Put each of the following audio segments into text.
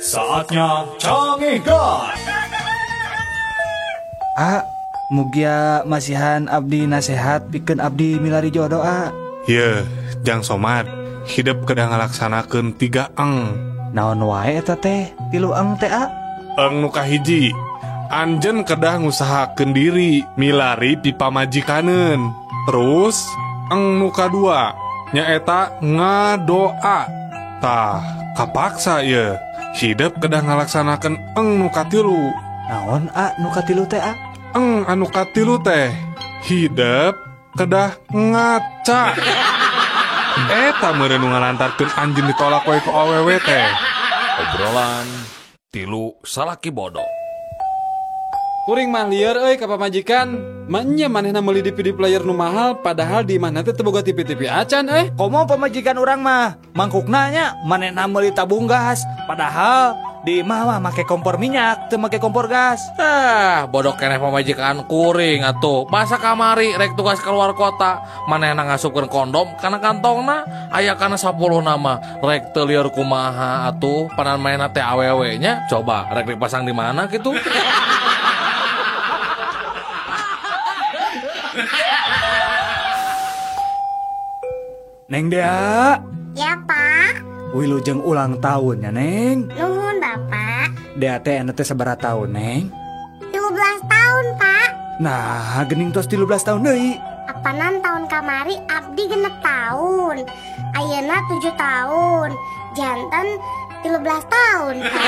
Saatnya Canggih God. Mugia masihan abdi nasehat pikeun abdi milari jodoh. Ye, Jang Somad, hidup kedah ngalaksanakeun 3 eng. Naon wae eta teh? 3 eng teh. Eng nu kahiji, anjeun kedah ngusahakeun diri milari pipa majikaneun. Terus eng nu kadua nyaeta ngadoa. Tah, kapaksa ye. Hidup kedah ngalaksanakeun eng nu katilu. Naon nu katilu teh? Eng anu katilu teh hidup kedah ngaca. Eta meureun nu ngalantarkeun anjeun ditolak wae ku awewe teh. Obrolan tilu salaki bodoh. Kuring mah lieur euy ka pamajikan. Manya manehna meuli DVD player nu mahal padahal di mana teh teu boga TV-TV acan Komo pamajikan urang mah mangkukna nya manehna meuli tabung gas padahal di imah mah make kompor minyak teu make kompor gas. Bodoh keneh pamajikan kuring atuh. Masa kamari rek tugas keluar kota manehna ngasupkeun kondom kana kantongna aya kana 10 nama rek teu lieur kumaha atuh panan mainna teh awewe nya. Coba rek dipasang di mana kitu? Neng Dea. Ya, Pak. Wilujeng ulang tahunnya, Neng. Nuhun, Bapak. Dea teh anu teh sabaraha tahun, Neng? 13 tahun, Pak. Nah, geuning tos 13 tahun deui. Apanan tahun kamari abdi genep tahun. Ayeuna 7 tahun. Janten 13 tahun, Pak.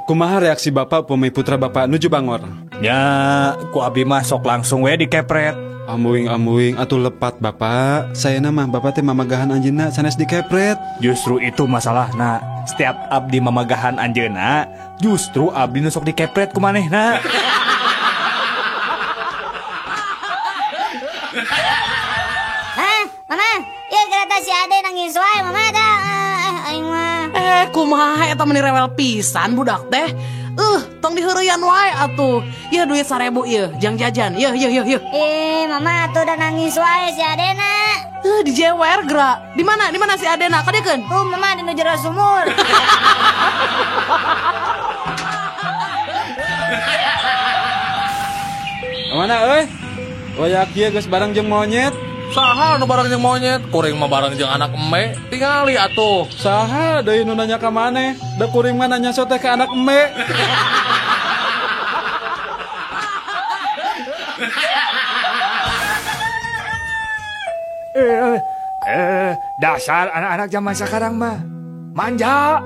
Kumaha reaksi Bapak upami putra Bapak nuju bangor? Ya, ku abi mah sok langsung we dikepret. Amuing atuh lepat Bapak. Sayeuna mah Bapak teh mamagahan anjeunna sanes dikepret. Justru itu masalahna. Setiap abdi mamagahan anjeunna, justru abdi nu sok dikepret ku manehna. Mama, yuk kereta si Ade nangis wae, Mama ada. Aing mah. Kumaha eta meni rewel pisan budak teh. Tong diheureyan wae atuh. Ieu duit 1000 ieu, jang jajan. Yeuh. Mama atuh udah nangis wae si Adena. Dijewer geura. Di mana si Adena? Kadekeun? Mama di jero sumur. Mana euy? Oyak ieu geus bareng jeung monyet. Saha nu bareng jeung monyet, kuring mah bareng jeung anak eme. Tingali atuh. Saha deui nu nanya ka maneh? Da kuring mah nanya sote ka anak eme. Dasar anak-anak zaman sekarang mah manja.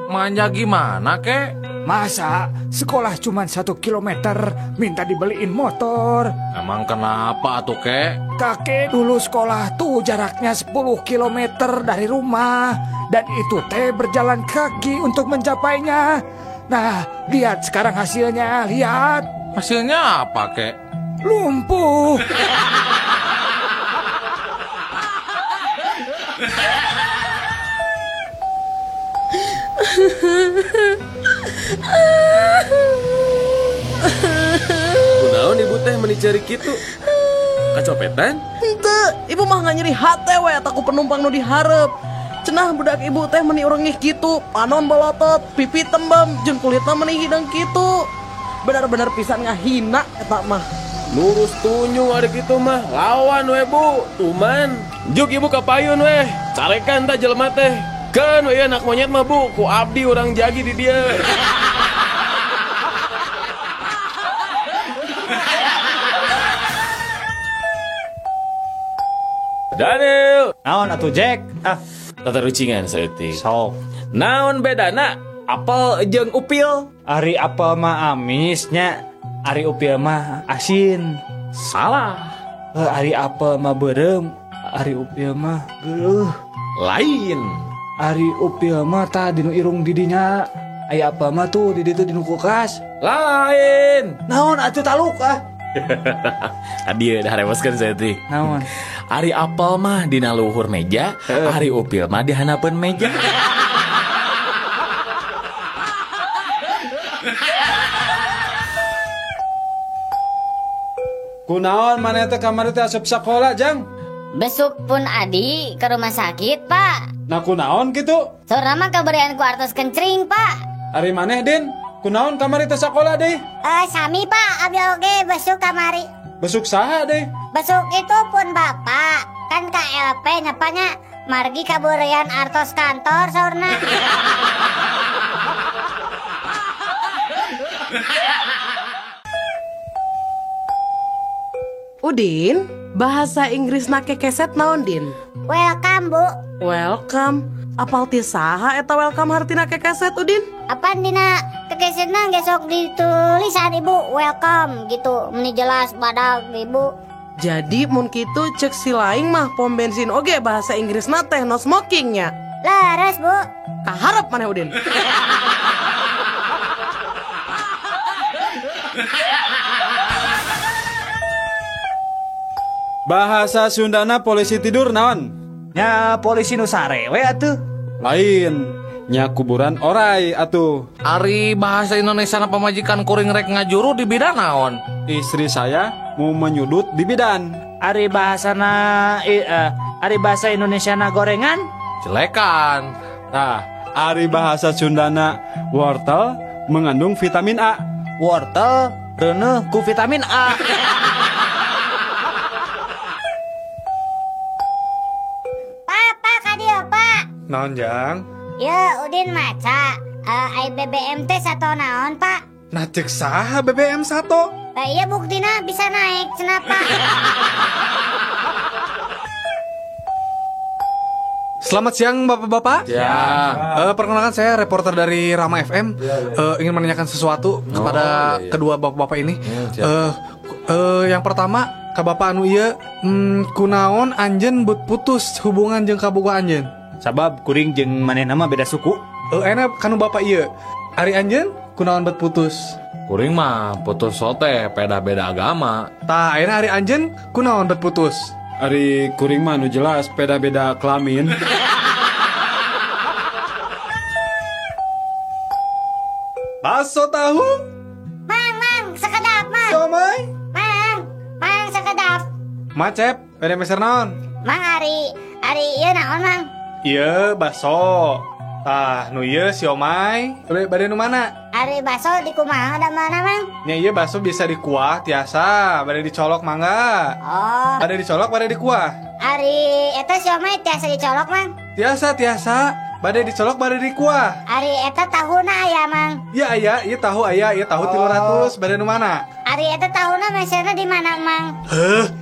Manja gimana kek? Masa sekolah cuma 1 kilometer minta dibeliin motor. Emang kenapa atuh kek? Kakek dulu sekolah tuh jaraknya 10 kilometer dari rumah. Dan itu teh berjalan kaki untuk mencapainya. Nah, lihat sekarang hasilnya, lihat. Hasilnya apa kek? Lumpuh. Kunaon ibu teh meuni ceurik kitu? Kacopetan? Henteu, ibu mah nganyeri hate we ataku penumpang nu dihareup. Cenah budak ibu teh meuni urang kitu, panon bolotot, pipi tembem, jeung kulitna meuni hidang kitu. Benar-benar pisan ngahina eta mah. Lurus tunyu ari kitu mah, lawan we Bu. Tuman, juk ibu ka payun we. Carekan tah jelema teh. Kan we anak monyet mah Bu, ku abdi urang jagi di dieu. Daniel, Naon atuh Jack? tata rucingan saeutik. Sok. Naon bedana apel jeung upil? Ari apel mah amisnya, ari upil mah asin. Salah. Ari apel mah beureum, ari upil mah geueuh. Lain. Ari upil mah tah dinu irung didinya. Aya apel mah tuh di ditu dinu kulkas. Lain. Naon atuh taluk Adieu dah reweskeun saeutik. Naon? Ari apel mah dina luhur meja, ari upil mah di hanapeun meja. Kunaon maneh teh kamari teh asep sakola, Jang? Besuk pun Adi ke rumah sakit, Pak. Nah kunaon gitu? Saurna mah kaberian ku artos kencring, Pak. Ari maneh Din? Kunaon kamari teh sakola deh? Sami Pak, abi oge besuk kamari. Besuk saha deh? Besuk itu pun Bapak. Kan KLP nyapanya margi kaberian artos kantor saurna. Udin, bahasa Inggris na kekeset naon Din? Welcome Bu. Welcome. Apal ti saha eta welcome hartina kekeset Udin? Apa dina kekesetna gesok ditulisan Ibu welcome gitu. Meni jelas badag Ibu. Jadi mun kitu cek si laing mah pom bensin oge bahasa Inggris na teh no smokingnya. Laras Bu. Kaharep maneh Udin. Bahasa Sundana polisi tidur naon? Nya polisi nu sarewe atuh. Lain. Nya kuburan orai atuh. Ari bahasa Indonesia na pamajikan kuring rek ngajuru di bidang naon? Istri saya mau menyudut di bidan. Ari bahasa Indonesia na gorengan. Jelekan. Nah, ari bahasa Sundana wortel mengandung vitamin A. Wortel reuneuh ku vitamin A. Pak kadio Pak. Naon jang? Ya Udin maca. Ai BBM teh sato naon Pak? Nah cek saha BBM 1. Iya buktina bisa naik cenah Pak. Selamat siang bapak-bapak. Ya. Perkenalkan saya reporter dari Rama FM. Ingin menanyakan sesuatu kepada kedua bapak-bapak ini. Yang pertama, ka bapak anu ieu kunaon anjeun beut putus hubungan jeung kaboga anjeun? Sabab kuring jeung manehna mah beda suku. Enak kanu bapak ieu. Ari anjeun kunaon beut putus? Kuring mah putus sote beda-beda agama. Tah ayeuna ari anjeun kunaon beut putus? Ari kuring mah nu jelas beda-beda kelamin. Bakso tahu? Mang, sekedap Mang. Somai? Mang sekedap. Macep, beda meser naon? Mang Ari ieu naon Mang? Ieu bakso. Tah nu ieu siomay. Bade nu mana? Ari baso di kumaha da mana Mang? Nya ieu bakso bisa dikuah tiasa, bade dicolok mangga. Oh, Bade dicolok, bade dikuah. Ari eta siomay tiasa dicolok Mang. Tiasa, bade dicolok, bade dikuah. Ari eta tahuna aya Mang. Ya aya, ieu tahu 300, bade nu mana? Ari eta tahuna meserna di mana Mang?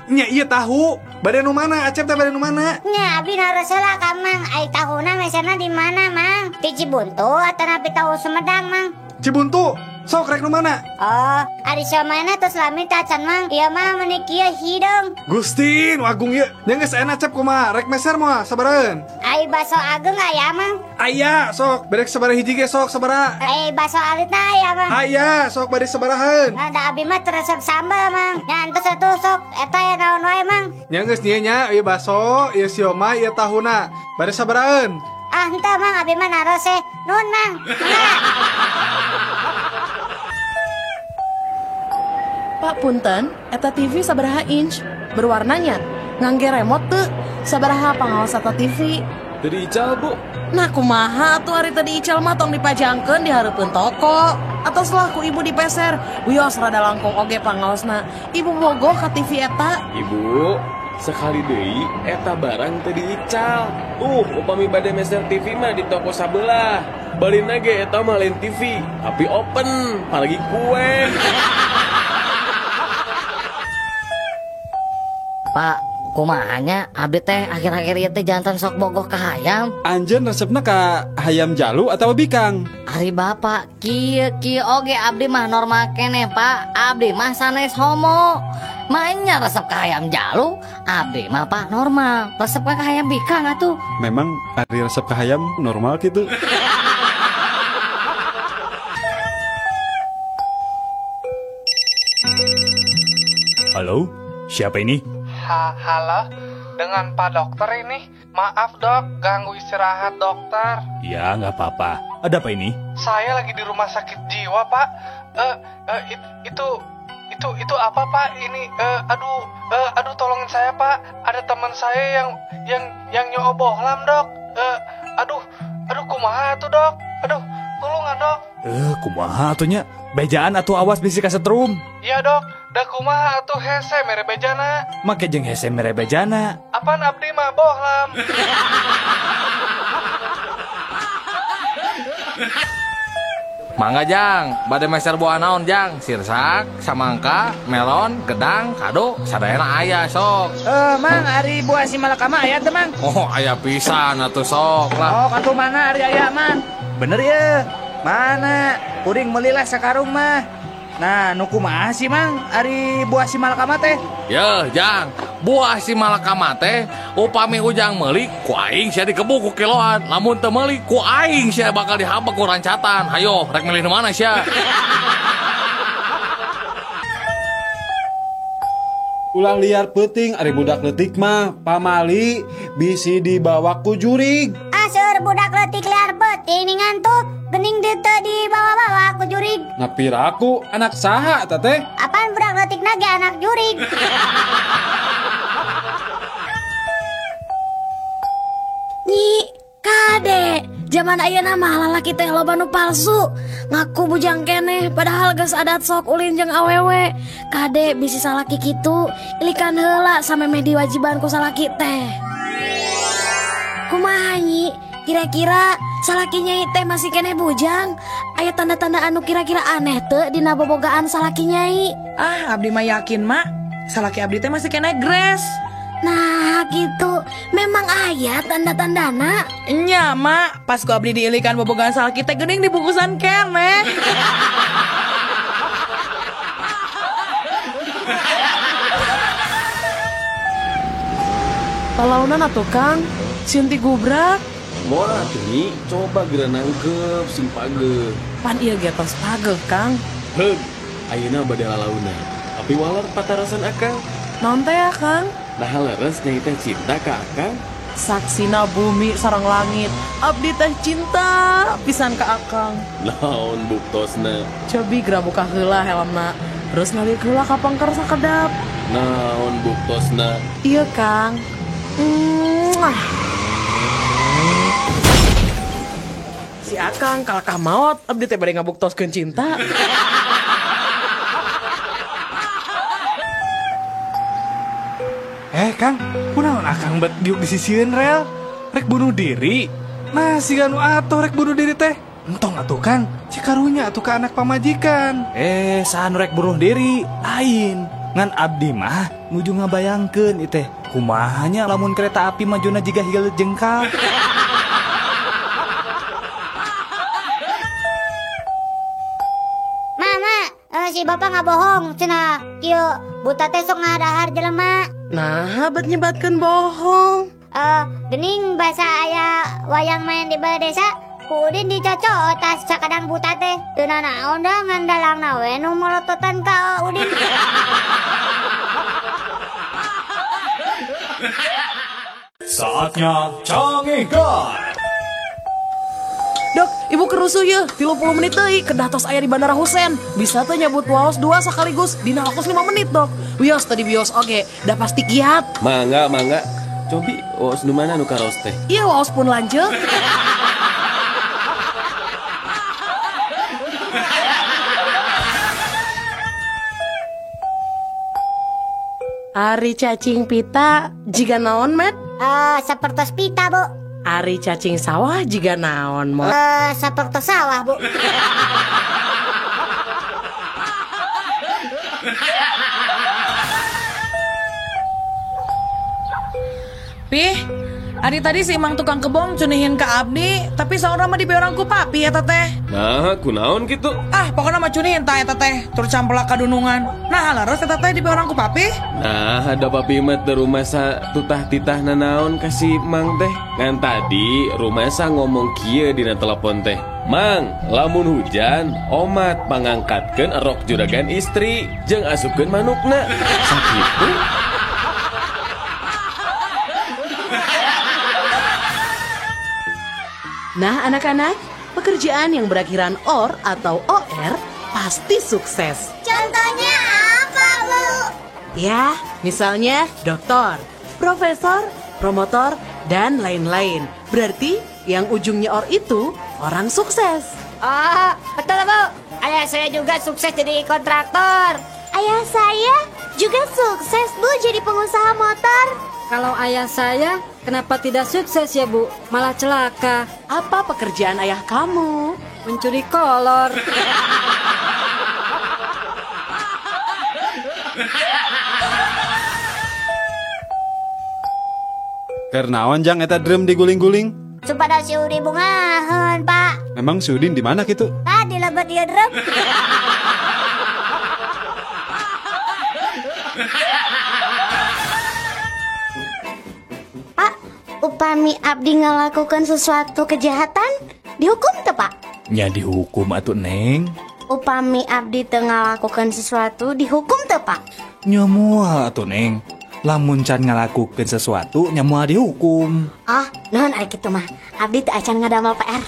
Nya ieu tahu, bade nu mana? Acep teh bade nu mana? Nya abi nareuseulah ka Mang, ai tahuna meserna di mana Mang? Di Cibuntu atau napi tahu Sumedang Mang? Cibuntu, sok rek nu mana? Oh, ari siomana tos lami tacan Mang. Ieu mah meuni kieu hidung. Gusti, nu agung ieu. Nya geus enak cep kumaha? Rek meser moal sabareun. Ai baso ageng aya Mang. Aya, sok bade sabaraha hiji ge sok sabaraha. Ai baso alitna aya Mang. Aya, sok bade sabaraheun. Nah, da abi mah teresep sambal Mang. Nya entos atuh sok eta ya naon wae Mang. Nya geus nya ieu bakso, ieu siomay, ieu tahuna. Bade sabaraheun. Ah, henteu Mang, abi mah narose. Nun Mang. Pak punten, eta TV sabaraha inch? Berwarnanya? Ngangge remote teu? Sabaraha pangaos eta TV? Dari ical Bu. Nah kumaha tuh hari tadi ical mah tong dipajangkeun di hareupeun toko. Atau selaku ibu dipeser, wios rada langkung oge pangaosna. Ibu bogoh ka TV eta. Ibu, sekali deui eta barang teu diical. Upami bade meser TV mah di toko sabelah. Balina ge eta mah lain TV, tapi open, apalagi kue. Pak, kumahanya abdi teh akhir-akhir ieu teh jantan sok bogoh ka hayam. Anjeun resepna ka hayam jalu atau bikang? Ari bapak, kieu oge abdi mah normal keneh Pak. Abdi mah sanes homo. Mainnya resep ka hayam jalu, abdi mah Pak normal. Resep ka hayam bikang atuh. Memang ari resep ka hayam normal gitu. Halo, siapa ini? Halo, dengan Pak Dokter ini. Maaf dok, ganggu istirahat dokter. Ya, nggak apa-apa. Ada apa ini? Saya lagi di rumah sakit jiwa Pak. Itu Itu apa Pak? Ini aduh tolongin saya Pak. Ada teman saya yang nyobohlam dok. Aduh kumaha tuh dok? Aduh tolongan dok. Kumaha atunya? Bejaan atuh awas bisi kasetrum. Iya dok. Da kumaha tuh hese mere bejana. Make jeung hese mere bejana. Apaan abdi mah bohlam. Mangga Jang, bade meser buah naon Jang? Sirsak, samangka, melon, gedang, kado, sadayana aya sok. Mang, ari buah si malakama aya teh, Mang. Oh, aya pisan atuh sok lah. Oh, katu mana ari aya, Man? Bener ya? Mana? Kuring melilah sakarung mah. Nah, nu kumaha sih, Mang? Ari buah si malakama teh? Ya, Jang, buah si malakama teh upami ujang meuli ku aing sia dikebuk ku kiloan. Lamun teu meuli ku aing sia bakal dihabek ku rancatan. Hayo, rek milih nu mana sia? Ulah liar peuting ari budak leutik mah pamali bisi dibawa ku jurig. Aseur budak leutik liar peuting ngantuk gening dieu dibawa-bawa ku jurig. Napiraku anak saha eta teh? Apaan budak leutik nage anak jurig? Nyi, kade, zaman ayeuna mah lalaki teh loba nu palsu. Ngaku bujang keneh padahal geus adat sok ulin jeung awewe. Kade bisi salaki kitu, ilikan heula samemeh diwajiban ku salaki teh. Kumaha nyi? Kira-kira salaki nyai teh masih keneh bujang? Aya tanda-tanda anu kira-kira aneh teu dina bobogaan salaki nyai? Abdi mah yakin mak, salaki abdi teh masih kena gres. Nah gitu, memang aya tanda-tandana. Nya mak, pas ku abdi diilikan bobogan salaki teh geuning di bungkusan keneh. Talaunan atuh Kang, Sinti gubrak. Moal atuh coba geura nangkep sing pageuh. Pan ieu ge tos pageuh Kang. Heug, ayeuna bade lalauna. Tapi walar patarasan akang. Naon teh ya Kang? Nah leres nyai teh cinta ka akang. Saksina bumi sareng langit, abdi teh cinta pisan ka akang. Naon buktosna? Cobi geura buka heula helmna, terus ngalik heula ka pangker sakedap. Naon buktosna? Iya Kang. Si akang kalakah maot, abdi teh bade ngabuktoskeun cinta. Kang, kunaon akang bet diuk disisieun rel? Rek bunuh diri? Nah, si anu atuh rek bunuh diri teh. Entong atuh Kang, cikarunya atuh ka anak pamajikan. Saan rek bunuh diri? Lain. Ngan abdi mah nuju ngabayangkeun ieu teh. Kumahanya lamun kereta api majuna jiga higeul jengkal. Mama, si bapak nggak bohong, cenah kieu buta teh sok ngadahar jelema. Nah, bet nyebatkeun bohong. Gening bahasa aya wayang main di balai desa, ku Udin dicocok tas sakadang buta teh. Teu naon da ngan dalangna we nu melototan ka Udin. Saatnya Canggih Guard. Dok, ibu kerusuh ya, 30 menit deui kedah tos aya di Bandara Husein. Bisa teh nyabut waos 2 sekaligus dina waktu 5 menit, Dok. Wios tadi bios oge, da pasti kiat. Mangga. Cobi waos nu mana nu karos teh? Iya, waos pun lanjut. Ari cacing pita jiga naon, Met? Sapertos pita, Bu. Ari cacing sawah jiga naon, Mot? Sapertos sawah, Bu. Pih, ari tadi si Imang tukang kebon cunihin ke abdi, tapi saurna mah dibeorang ku papi eta teh. Nah, kunaon gitu? Pokoknya mah cunihin ta eta teh, tur campelak kadunungan. Nah, laras eta teh dibeorang ku papi. Nah, ada papi mah teu rumah sa tutah-titah nanaon kasih Mang teh. Ngan tadi rumah sa ngomong kieu dina telepon teh. Mang, lamun hujan, omat pangangkatkeun erok juragan istri, jeung asupkeun manukna. Sakitu. Nah, anak-anak, pekerjaan yang berakhiran OR atau OR pasti sukses. Contohnya apa? Ya, misalnya doktor, profesor, promotor, dan lain-lain. Berarti yang ujungnya or itu orang sukses. Oh, betul Bu. Ayah saya juga sukses jadi kontraktor. Ayah saya juga sukses Bu jadi pengusaha motor. Kalau ayah saya, kenapa tidak sukses ya Bu? Malah celaka. Apa pekerjaan ayah kamu? Mencuri kolor. Kernaon jang eta drum diguling-guling? Supaya si Udi bungahan Pak. Memang si Udin di mana gitu? Tadi lebet dia drum. Pak, upami abdi ngelakukan sesuatu kejahatan, dihukum teu Pak? Nya dihukum atuh Neng. Upami abdi teu ngalakukan sesuatu, dihukum teu Pak? Nya moal atuh Neng. Lamun can ngalakukeun sesuatu nya moal dihukum. Ah, naon ari kitu mah. Abdi teu acan ngadamel PR.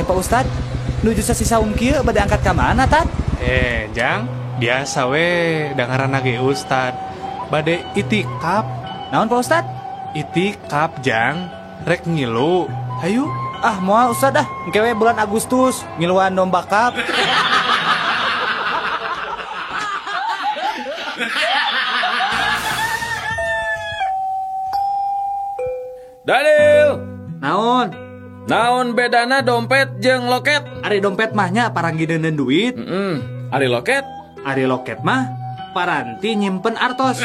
Pak Ustad, nuju sasi saum kieu bade angkat ka mana Tat? Jang, biasa we dengaran ge Ustad. Bade itikaf. Naon Pak Ustad? Itikaf Jang, rek ngilu. Hayu. Ah moal Ustad dah, engke we bulan Agustus ngiluan domba kap. Dalil. Naon? Naon bedana dompet jeung loket? Ari dompet mahnya paranggideun duit. Ari loket? Ari loket mah paranti nyimpen artos.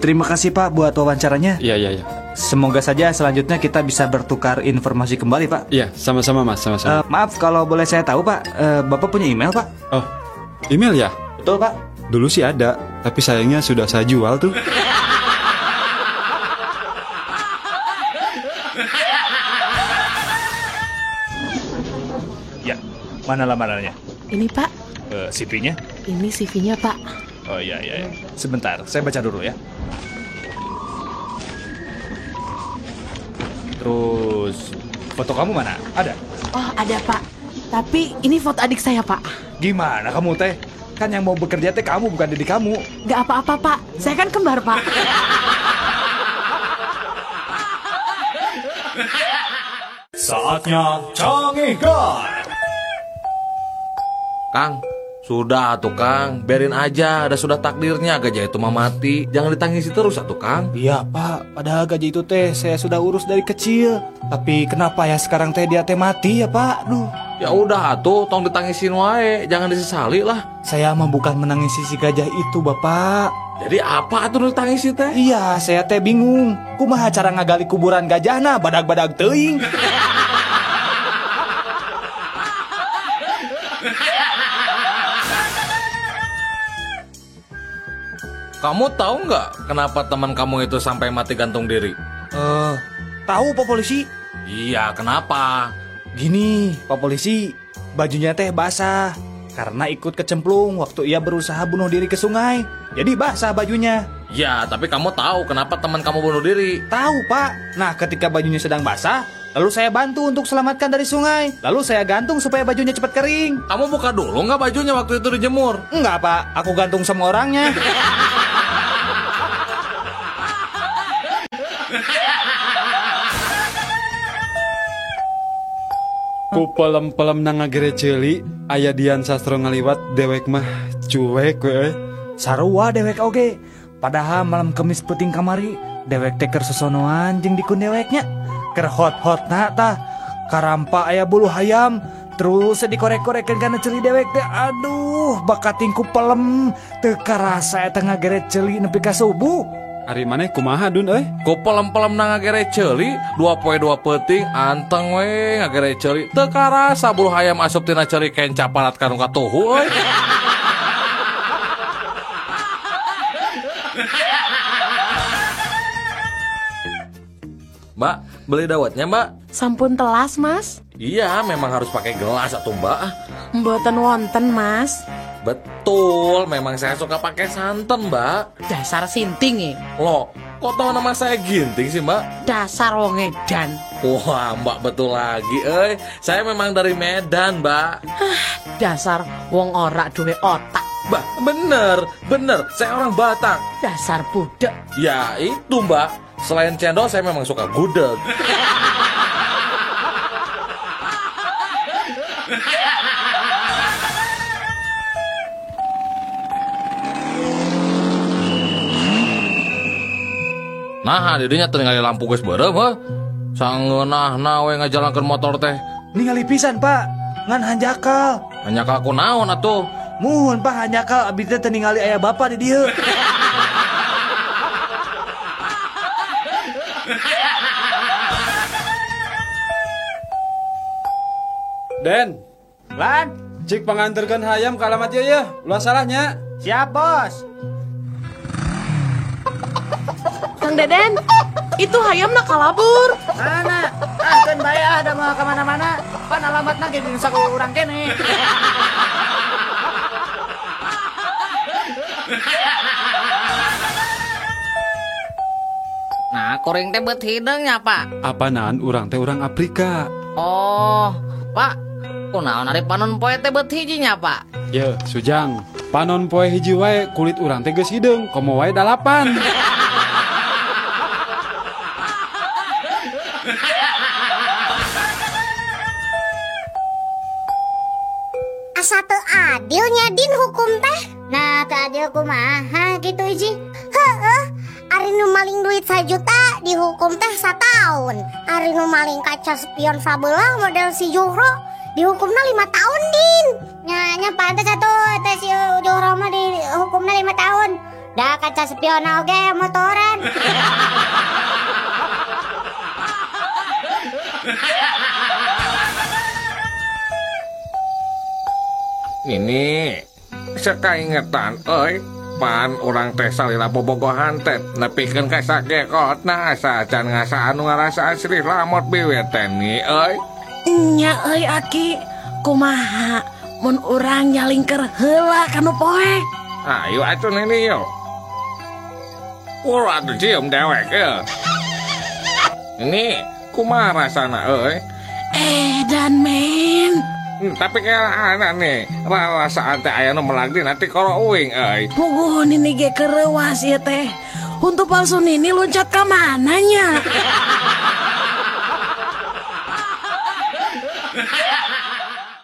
Terima kasih Pak buat wawancaranya. Iya. Semoga saja selanjutnya kita bisa bertukar informasi kembali Pak. Iya, sama-sama Mas, sama-sama. Maaf kalau boleh saya tahu Pak, Bapak punya email Pak? Oh, email ya? Betul Pak. Dulu sih ada, tapi sayangnya sudah saya jual tuh. Ya, mana lamarannya? Ini Pak, CV-nya? ini CV-nya Pak. Oh iya. Sebentar, saya baca dulu ya. Terus, foto kamu mana? Ada? Oh ada Pak, tapi ini foto adik saya Pak. Gimana kamu teh? Kan yang mau bekerja teh kamu bukan diri kamu. Gak apa-apa Pak, saya kan kembar Pak. Saatnya Canggih God. Kang, sudah tuh Kang, biarin aja, ada sudah takdirnya gajah itu mah mati. Jangan ditangisi terus atuh Kang. Iya Pak, padahal gaji itu teh saya sudah urus dari kecil. Tapi kenapa ya sekarang teh dia teh mati ya Pak? Duh. Ya udah atuh, tong ditangisin wae, jangan disesali lah. Saya mah bukan menangisi si gajah itu Bapak. Jadi apa atuh ditangisi teh? Iya, saya teh bingung. Kumaha cara ngagali kuburan gajahna badag-badag teuing. Kamu tahu nggak kenapa teman kamu itu sampai mati gantung diri? Tahu Pak Polisi? Iya, kenapa? Gini, Pak Polisi, bajunya teh basah karena ikut kecemplung waktu ia berusaha bunuh diri ke sungai. Jadi basah bajunya. Ya, tapi kamu tahu kenapa teman kamu bunuh diri? Tahu Pak. Nah, ketika bajunya sedang basah, lalu saya bantu untuk selamatkan dari sungai. Lalu saya gantung supaya bajunya cepat kering. Kamu buka dulu nggak bajunya waktu itu dijemur? Enggak Pak, aku gantung sama orangnya. Ku pelem-pelem nangagere ceuli, aya Dian Sastro ngaliwat dewek mah cuek we. Sarua dewek oge. Padahal malam Kemis peuting kamari, dewek teh keur sosonoan jeung dikun deweknya. Keur hot-hotna tah. Karampa aya bulu hayam, terus dikorek-korekeun kana ceuli dewek teh. Aduh, bakating ku pelem teu karasa eta ngagere ceuli nepi ka subuh. Ari maneh kumaha Dun euy? Ku pelem-pelem ngagere ceuli, 2 poe 2 peuting anteng we ngagere ceuli. Teu karasa bulu hayam asup tina ceuli kenca parat kanu katuhu euy. Mbak, beli dawetnya Mbak. Sampun telas Mas. Iya, memang harus pakai gelas atuh Mbak. Mboten wonten, Mas. Betul, memang saya suka pakai santan, Mbak. Dasar sinting Loh, kok tahu nama saya Ginting sih, Mbak? Dasar wong edan. Wah, Mbak betul lagi, saya memang dari Medan, Mbak. Dasar wong ora duwe otak. Mbak, bener, saya orang Batak. Dasar budak. Ya itu, Mbak. Selain cendol, saya memang suka gudeg. Nah, dirinya tinggal lampu geus beureum heuh. Sangeunahna we ngajalankeun motor teh. Ningali pisan, Pak. Ngan hanjakal. Hanjakal ku naon atuh? Muhun, Pak, hanjakal abdi teh ningali aya bapa di dieu. Den, Lan, cik panganterkeun hayam ka alamat ieu ya. Ulah salahnya. siap, Bos. Kang Deden, itu hayamna kalabur. Mana? Keun bae ada mau ka mana-mana. Pan alamatna ge di saku urang kene. Nah, kuring teh beut hidungnya, Pak. Apaan urang teh urang Afrika. Oh, Pak. Kunaon ari panon poe teh beut hijinya, Pak? Ye, Sujang. Panon poe hiji wae kulit urang teh geus hideung, komo wae 8. Asa teu adilnya din hukum teh. Nah, teu adil kumaha gitu hiji. Heeh. Ari nu maling duit 1 juta dihukum teh 1 tahun. Ari nu maling kaca spion sabelah model si Juhro dihukumna 5 tahun din. Nya pantes atuh teh si Juhro mah dihukumna 5 tahun. Da kaca spion oge motoran. Ini sekaingetan, pan orang teh salila bobogohan teh nepikeun ka sagekotna asa can ngasa anu ngarasa asri lamot biweteni, Nya Aki, kumaha mun urang nyalingker heula kanu poek. Ayo atuh ini yo. Ulah cium dewek ya. Ini kumaha rasana, Dan men. Tapi kayak anak nih, rasa teh aya nu melagdi nanti koro uing, Puguhun ini ge kerewas ya teh. Untuk palsu ini loncat ke mananya?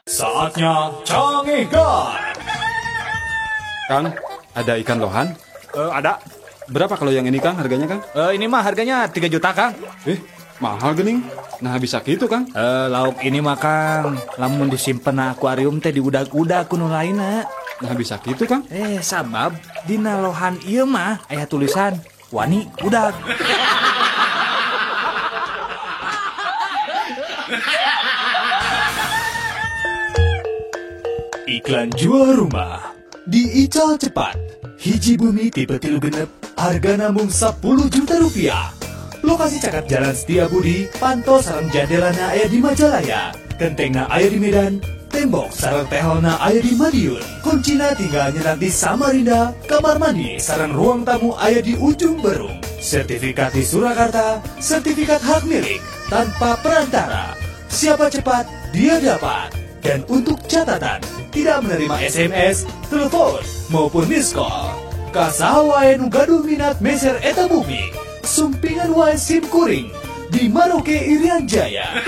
Saatnya Canggih Gar. Kang, ada ikan lohan? Ada. Berapa kalau yang ini, Kang? Harganya, Kang? Ini mah harganya 3 juta, Kang. Mahal gening. Nah, bisa gitu, Kang? Lauk ini mah, Kang. Lamun disimpen na akuarium teh diudag-udag ku nu lainna. Nah, bisa gitu, Kang? Sabab dina lohan ieu mah aya tulisan wani udag. Iklan jual rumah di Ical Cepat. Hiji bumi tipe 3 genep, harga namung 10 juta rupiah. Lokasi cakap Jalan Setiabudi, pantol sareng jandelana aya di Majalaya, gentengna aya di Medan, tembok sareng teholna aya di Madiun. Kuncina tinggal nyerat di Samarinda, kamar mandi sareng ruang tamu aya di ujung Berung. Sertifikat di Surakarta, sertifikat hak milik tanpa perantara. Siapa cepat, dia dapat. Dan untuk catatan, tidak menerima SMS, telepon, maupun miss call. Kasaha wae nu gaduh minat meser eta bumi, sumpingan wae SIM kuring di Maroke Irian Jaya.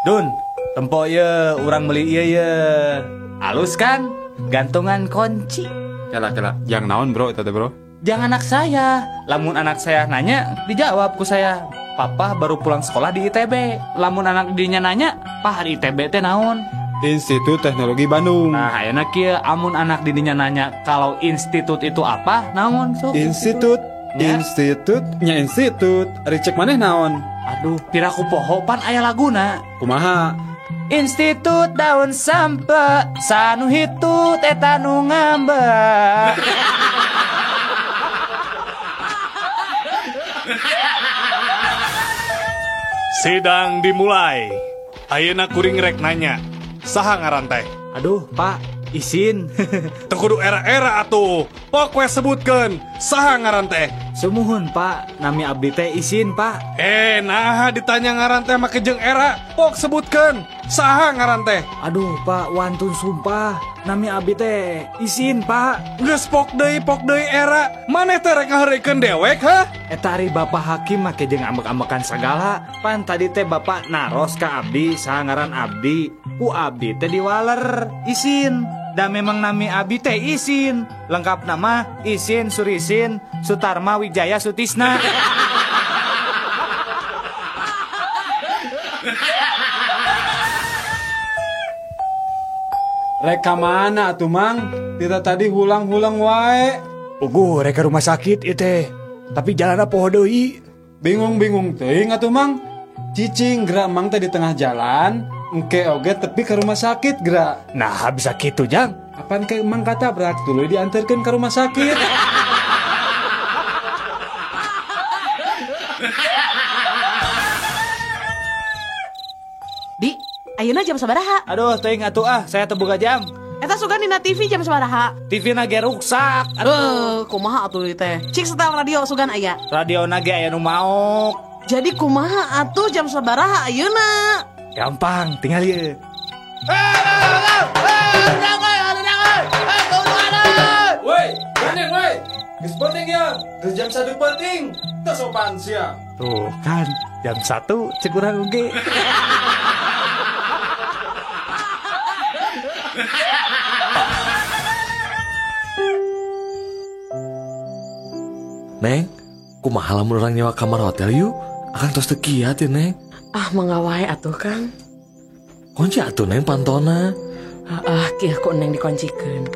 Dun, tempo ye, urang beli ieu ye. Alus kan? Gantungan kunci. Kela, yang naon bro, itu bro? Jangan anak saya. Lamun anak saya nanya, dijawab ku saya. Papa baru pulang sekolah di ITB. Lamun anak dinya nanya, Pak di ITB teh naon? Institut Teknologi Bandung. Nah, ayeuna kieu amun anak didinya nanya kalau institut itu apa? Naon? So, institut. Ricek maneh naon? Aduh, piraku poho pan aya laguna. Kumaha? Institut daun sampe sanu hitut eta nu ngambek. Sidang dimulai. Ayeuna kuring rek nanya. Saha ngaran teh? Aduh, Pak, izin. Teu kudu era-era atuh. Pok we sebutkeun. Saha ngaran teh? Sumuhun, Pak. Nami abdi teh izin, Pak. Nah ditanya ngaran teh make jeung era. Pok sebutkeun. Saha ngaran teh? Aduh, Pak, wantun sumpah. Nami abdi teh izin, Pak. Geus pok deui era. Maneh teh rek ngahareukeun dewek, ha? Eta ari Bapak Hakim make jeung ambek-ambekan segala. Pan tadi teh Bapak naros ka abdi saha ngaran abdi. Ku abdi teh diwaler izin. Dan memang nami abdi teh izin. Lengkap nama Isin Surisin Sutarma Wijaya Sutisna. Reka mana atuh Mang? Kita tadi hulang-hulang wae. Ugu reka rumah sakit itu. Tapi jalan poho deui. Bingung-bingung teuing atuh Mang. Cicing gerak Mang teh di tengah jalan, engke oge tepi ke rumah sakit gerak. Nah, bisa gitu, Jang. Apaan ke Mang katabrak tuluy diantarkeun ke rumah sakit. Di, ayeuna jam sabaraha? Aduh, teuing atuh saya teu boga jam. Eta sugan dina TV jam sabaraha? TV na ge ruksak. Kumaha atuh teh? Cik setel radio sugan aya. Radio na ge aya nu maok. Jadi kumaha atuh jam sabaraha ayeuna? Gampang, tinggal ieu. Woi, gandeng woi. Geus penting ya. Geus jam 1 penting. Teu sopan sia. Tuh kan, jam 1 cek urang oge. Neng, kumaha lamun urang nyewa kamar hotel yuk? Akang tos teu kiat ya, Neng. Mangga wae atuh, Kang. Kunci atuh, Neng, pantona. Kieu ku Neng dikuncikeun.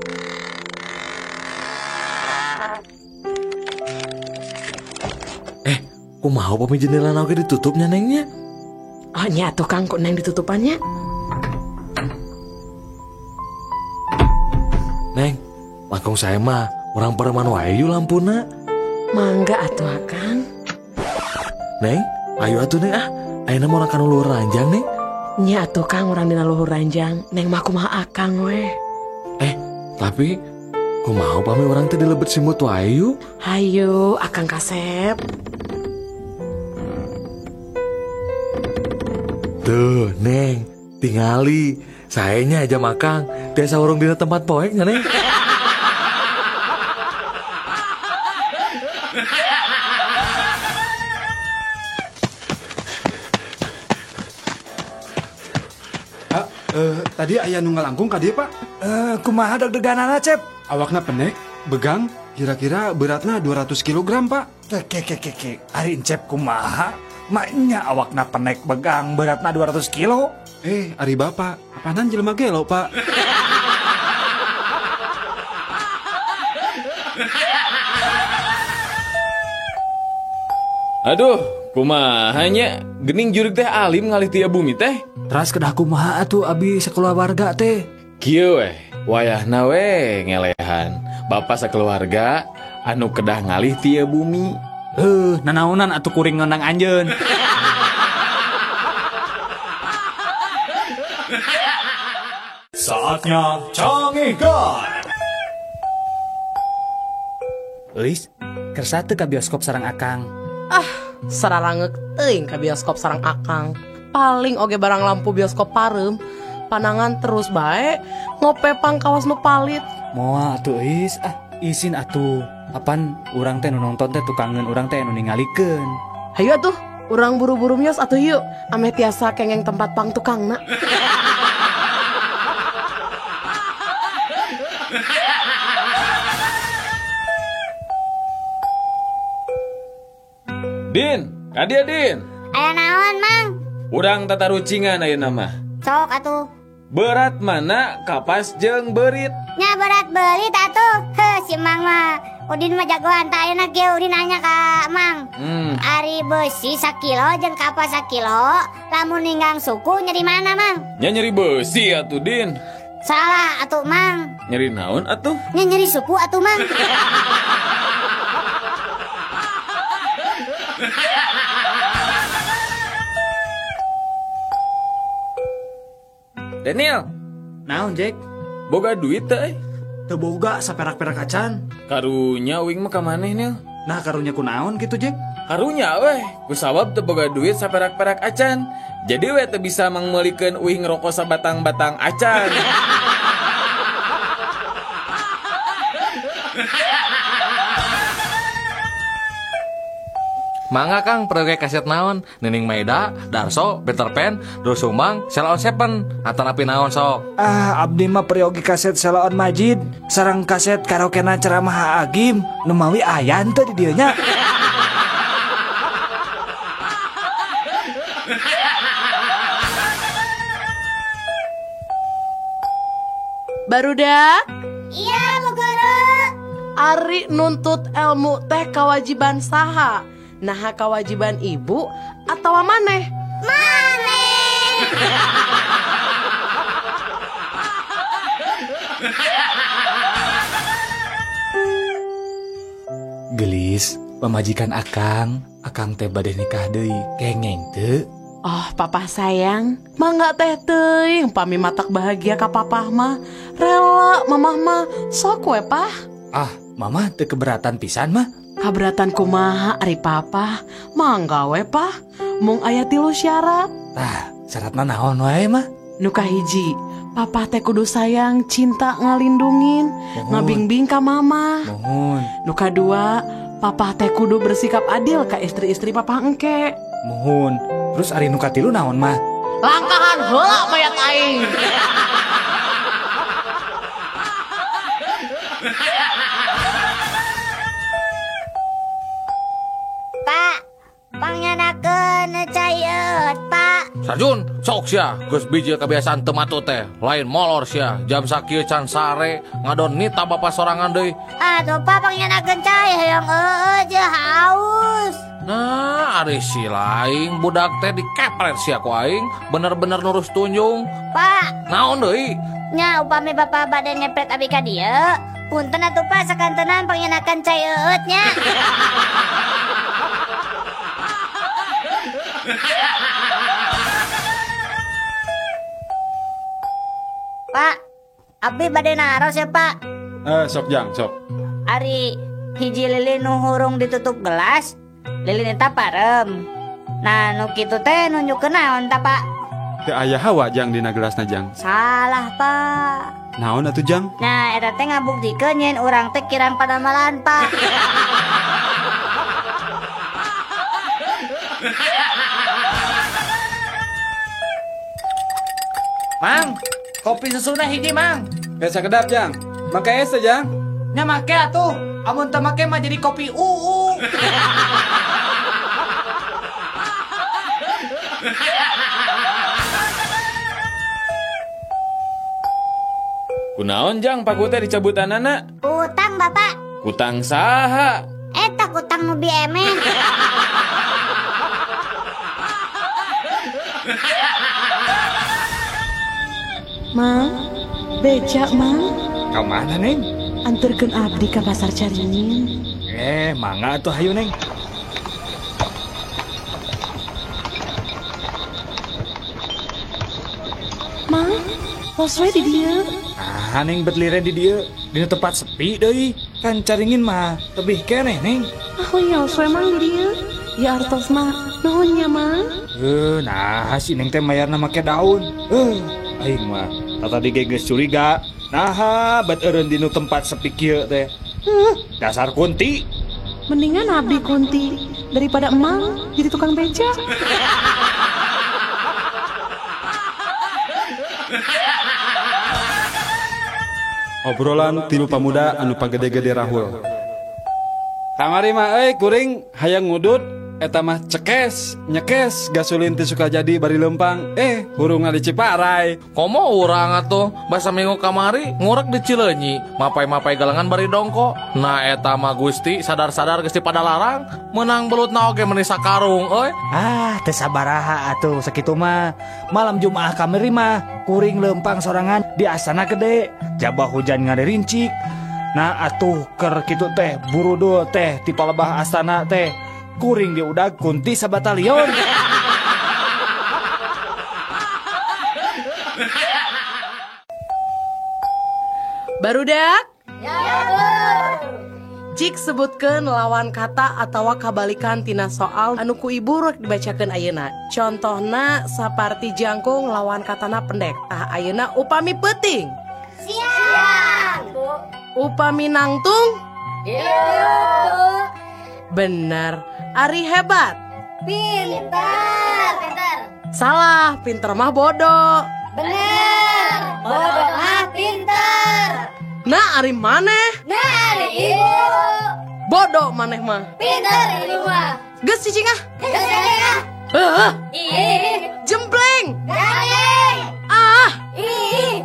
Kumaha upami jendela oge ditutupnya, Nengnya? Nya atuh Kang ku Neng ditutupannya. Neng, langkung saya mah urang pareman wae yuk lampuna. Mangga atuh Kang. Neng, ayo atuh Neng ayeuna mah urang kana luhur ranjang, Neng. Nya atuh Kang urang dina luhur ranjang. Neng mah kumaha akang we. Tapi kumaha upami urang teh dilebet simut wae yuk? Hayu, akang kasep. Tuh, Neng, tingali. Sayanya aja makang. Tiasa urang dina tempat poeknya, Neng. Tadi aya nu ngalangkung ka dieu, Pak. Kumaha deg-deganana, Cep? Awakna pendek, begang, kira-kira beratna 200 kg, Pak. Keke. Ari Cep kumaha? Maknya awakna penek begang beratna 200 kilo. Ari Bapak, apaanan jelema gelo, Pak? Aduh, kumahanya gening jurig teh alim ngalih tia bumi teh. Teras kedah kumaha atuh abi sakeluarga teh. Kieu weh, wayahna we ngelehan. Bapak sakeluarga anu kedah ngalih tia bumi. Nanaonan atuh kuring ngendang anjeun. Saatnya Cangihkan. Euis, kersa teu ka bioskop sareng Akang. Sararangek teuing ka bioskop sareng akang. Paling oge barang lampu bioskop pareum. Panangan terus bae ngopepang kawas nu palit. Moal atuh Euis, isin atuh. Apan urang teh nu nonton teh tukangeun urang teh nu ningalikeun. Hayu atuh, urang buru-buru mios atuh yuk. Ameh tiasa kengeng tempat pang tukangna. Din, kadia Din. Aya naon, Mang? Urang tata rucingan ayeuna mah. Sok atuh. Berat mana kapas jeung berit. Nya berat belit atuh. Si Mang mah Udin mah jagoan tah ayeuna ge Udin nanya ka Mang. Ari besi 1 kilo jeung kapas 1 kilo, lamun ninggang suku nyeri mana, Mang? Nya nyeri besi atuh Din. Salah atuh, Mang. Nyeri naon atuh? Nya nyeri suku atuh, Mang. Tenil, Naon Jack? boga duit teh? Teu boga saperak-perak acan. Karunya uing mah kamaneh Nil? Nah karunya kunaon gitu Jack? Karunya weh, kusabab teu boga duit saperak-perak acan. Jadi weh teu bisa mangmeulikeun uing rokok sabatang-batang acan. Mangga Kang proyek kaset naon? Nining Maida, Darso, Peter Pan, Doel Sumbang, Sheila on Seven. Atanapi naon sok? Abdi mah periogi kaset Sheila on Majid sareng kaset karaokena ceramah Agim nu mawi ayan teh di dieu nya. Barudak, Iya, Bu Guru. Ari nuntut ilmu teh kewajiban saha? Nah kewajiban ibu atau maneh? Gelis, pemajikan Akang teh bade nikah deui. Kengeng teu? Oh papa sayang, mangga teh teuing pami matak bahagia ka papa mah. Rela mamah mah sok we pah. Ah, mama teu keberatan pisan mah. Kaberatan kumaha ari papa? Mangga we pah. Mung aya 3 syarat. Tah, syaratna naon wae mah? Nu kahiji, papa teh kudu sayang, cinta, ngalindungin, ngabimbing ka mama. Mohon. Nu kadua, papa teh kudu bersikap adil ka istri-istri papa engke. Mohon. Terus ari nu katilu naon mah? Langkahan heula mayat aing. Pak, pangyanakeun cai eut, Pak. Sarjun, sok sia, geus biji kebiasaan teu matu teh. Lain molor sia, jam sakieu can sare, ngadon nita bapa sorangan deui. Atuh Pak pangyanakeun cai hayang je haus. Nah, ari si laing budak teh dikepret sia ku aing, bener-bener nurus tunjung. Pak, Naon deui? nya upami Bapak bade ngepret abi ka dieu, punten atuh Pak sakantenan pangyanakeun cai eut nya. Pak, abdi bade naros ya Pak. Sok Jang, sok. Ari hiji lilin nu hurung ditutup gelas, lilin eta parem. Nah, nu kitu teh nunjukeun naon ta Pak? Teu aya hawa Jang dina gelasna Jang. Salah Pak. Naon atuh Jang? Nah, eta teh ngabuktikeun yen urang teh kirang padamalan Pak. Mang, kopi susuna hiji Mang. Biasa kedap Jang. Make es teh Jang. Nya make atuh. Amun teu make mah jadi kopi UU. Kunaon Jang paku teh dicabutanana? Utang Bapak. Kutang saha? Eta kutang nu biemeh. Mang, beja Mang, Ka mana Neng? anterkeun abdi ka pasar Caringin. Mangga atuh hayu Neng. Mang, tos we di dieu. Ah, Neng berlire di dieu, di tempat sepi deui. Kan Caringin mah tebih keneh Neng. Oh iya, we Mang di dieu. Ya artos mah, nuhun nya Mang. Nah si Neng teh mayarna make daun. Aing mah tadi geus curiga. Nah, bet eureun dinu tempat sepi kieu teh. Dasar kunti. Mendingan abdi kunti daripada emang jadi tukang beca. Obrolan tilu pamuda anu pagede-gede rahul. Kamari mah kuring hayang ngudut eta mah cekes, nyekes gasolin teh suka jadi bari lempang. Hurung ngali Ciparai. Komo urang atuh, basa minggu kamari ngurek di Cileunyi, mapai-mapai galangan bari dongko. Nah eta mah Gusti sadar-sadar geus pada larang, menang belutna oge meuni sakarung euy. Teu sabaraha atuh sakitu mah. Malam Jumaah kamari mah kuring lempang sorangan di Astana Gede. Jabah hujan ngaririncik. Nah atuh keur kitu teh burudu teh ti palebah Astana teh. Kuring diudag kunti sabatalion. Barudak? Ya, Bu. Cik sebutkeun lawan kata atawa kabalikan tina soal anu ku ibu rek dibacakeun ayeuna. Contohna saparti jangkung lawan katana pendek. Tah ayeuna upami peuting. Siap. Upami nangtung. Iya. Bener. Ari hebat. Pintar. Salah, pinter mah bodoh. Bener. Bodoh mah pintar. Nah, ari maneh? Nah, ada ibu. Bodoh maneh mah. Pintar ibu mah. Geus cicing ah. Geus. Ih. Jempleng. Jangeng. Ah. Ih.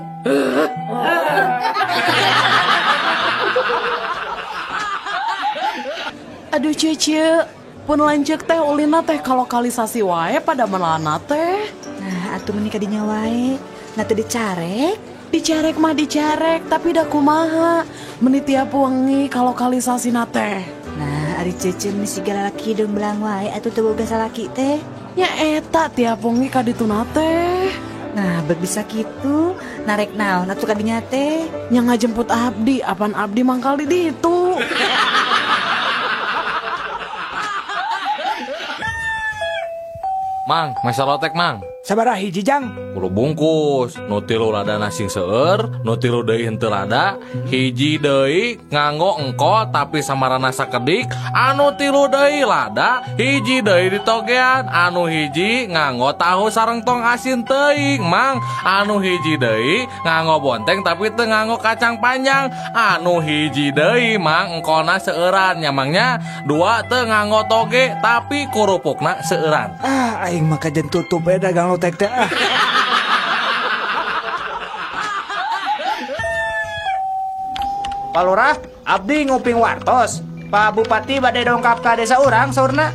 Aduh Cece, pun lanjut teh ulina teh kalau lokalisasi wae pada mana teh. Nah, atuh menikah dinya wae. Nah teu dicarek. Dicarek mah dicarek, tapi dah kumaha. Meni tiap wengi kalau lokalisasi teh. Nah, ari Cece misi galaki dong belang wae atuh teu boga salaki teh. Ya eta tiap wengi ka dituna teh. Nah, bek bisa gitu. Narek naon atuh kadinya teh? Nya ngajemput abdi, apaan abdi mangkal di ditu. Mang, masa lotek mang. Sabaraha hiji jang? 10 bungkus, nu tilu rada nasi seueur, nu tilu deui henteu rada, hiji deui nganggo engko tapi samarana sakedik, anu tilu deui lada, hiji deui ditogean, anu hiji nganggo tahu sareng tong asin teuing, Mang. Anu hiji deui nganggo bonteng tapi teu nganggo kacang panjang, anu hiji deui Mang engkona seueuran nya Mangnya, dua teu nganggo toge tapi kurupukna seueuran. Ah, aing mah kajen tutup beda dagang lotek teh. Pak Lurah, abdi nguping wartos. Pak Bupati bade dongkap ka desa urang saurna.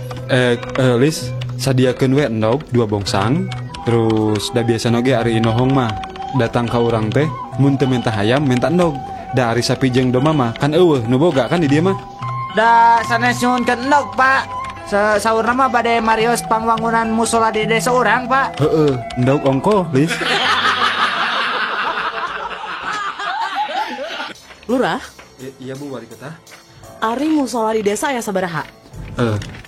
Lis, sadiakeun we endog 2 bongsang. Terus da biasa noge ari inohong mah datang ka urang teh mun teu menta hayam menta endog. Da ari sapi jeung domba mah kan eueuh nu boga kan di dieu mah. Da sanes nyuhunkeun endog, Pak. Saurna mah bade marios pangwangunan musola di desa urang, Pak. Heeh, endog ongko, Lis. Lurah? Iya Bu Wali Kota. Ari musola di desa ya sabaraha?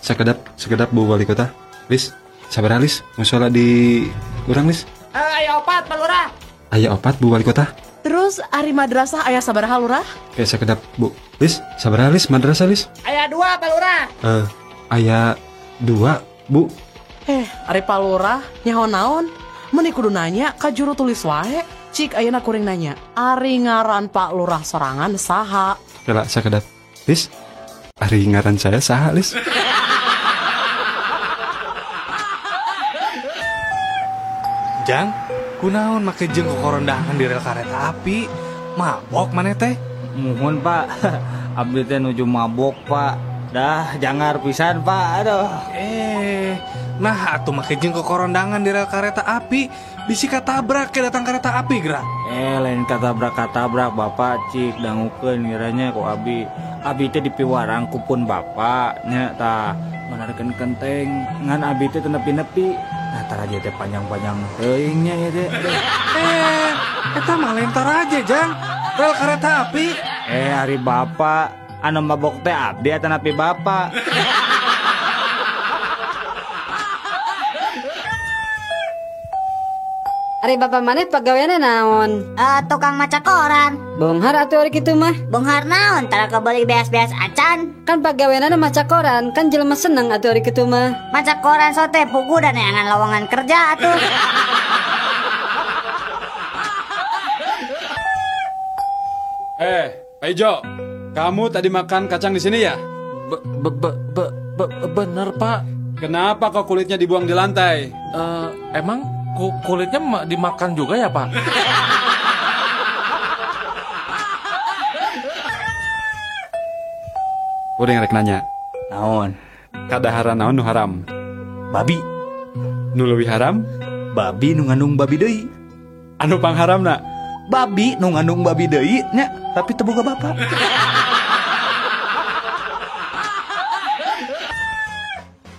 Sekedap Bu Wali Kota. Lis, sabaraha Lis? Musola di urang Lis? Aya 4, Pak Lurah. Aya 4 Bu Wali Kota. Terus ari madrasah aya sabaraha Lurah? Sekedap Bu. Lis, sabaraha Lis madrasah Lis? Aya 2, Pak Lurah. Aya 2 Bu. Ari Pak Lurah nyaho naon? Meni kudu nanya ka juru tulis wae. Cik ayeuna kuring nanya, ari ngaran Pak Lurah sorangan saha? Kela sakedap. Lis, ari ngaran saya saha Lis? Jang, kunaon make jeung korondangan di rel kareta api? Mabok maneh teh? Muhun Pak, abdi teh nuju mabok Pak. Dah jangar pisan Pak, aduh. Nah atuh make jeung korondangan di rel kareta api. Bisi katabrak ke datang kereta api gerak. Lain katabrak Bapak cik dangukeun ngiranya ku abi teh dipiwarang kupun Bapak nya tah manarkeun kenteng ngan abi teh teu nepi-nepi. Nah taraje teh panjang-panjang teuing nya ieu teh. Eta mah lain taraje Jang. Rel kareta api. Ari Bapak anu mabok teh abdi eta napi Bapak. Ari bapak maneh pagaweana naon? Tukang maca koran. Bonghar atuh ari kitu mah. Bonghar naon? Tara kebeli beas-beas acan. Kan pagaweana maca koran, kan jelema seneng atuh ari kitu mah. Maca koran sote pugu dan neangan lowongan kerja atuh. Pak Ijo, kamu tadi makan kacang di sini ya? Bener Pak. Kenapa kok kulitnya dibuang di lantai? Emang kulitnya dimakan juga ya Pak? Udah ngerek nanya. Naon? Kadahara naon nu haram? Babi. Nu leuwih haram? Babi nu ngandung babi deui. Anu pangharamna? Babi nu ngandung babi deui nya, tapi teu boga bapak.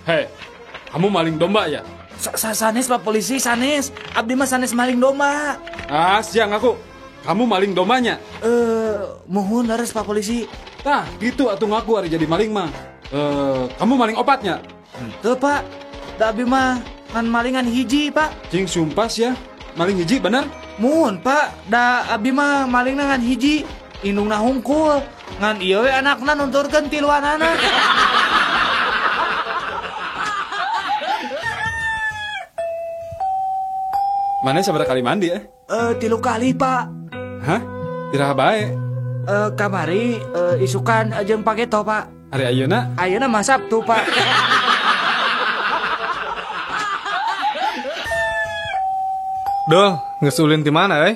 Hei, kamu maling domba ya? Sanes Pak Polisi, sanes. Abdi mah sanes maling domba. Siang aku. Kamu maling domanya? Mohon laras Pak Polisi. Nah, gitu atuh ngaku hari jadi maling mah. Kamu maling opatnya? Tuh Pak, da abi mah ngan malingan hiji Pak. Cing sumpas ya, maling hiji bener? Mohon Pak, da abi mah maling ngan hiji. Indungna hungkul, ngan ieu we anakna nunturkeun tiluanana. Mana sabaraha kali mandi ya? 3 kali Pak. Hah? Iraha bae. Kamari isukan jeung pageto Pak. Hari ayeuna? Ayeuna mah Sabtu Pak. Dol, ngesulin di mana,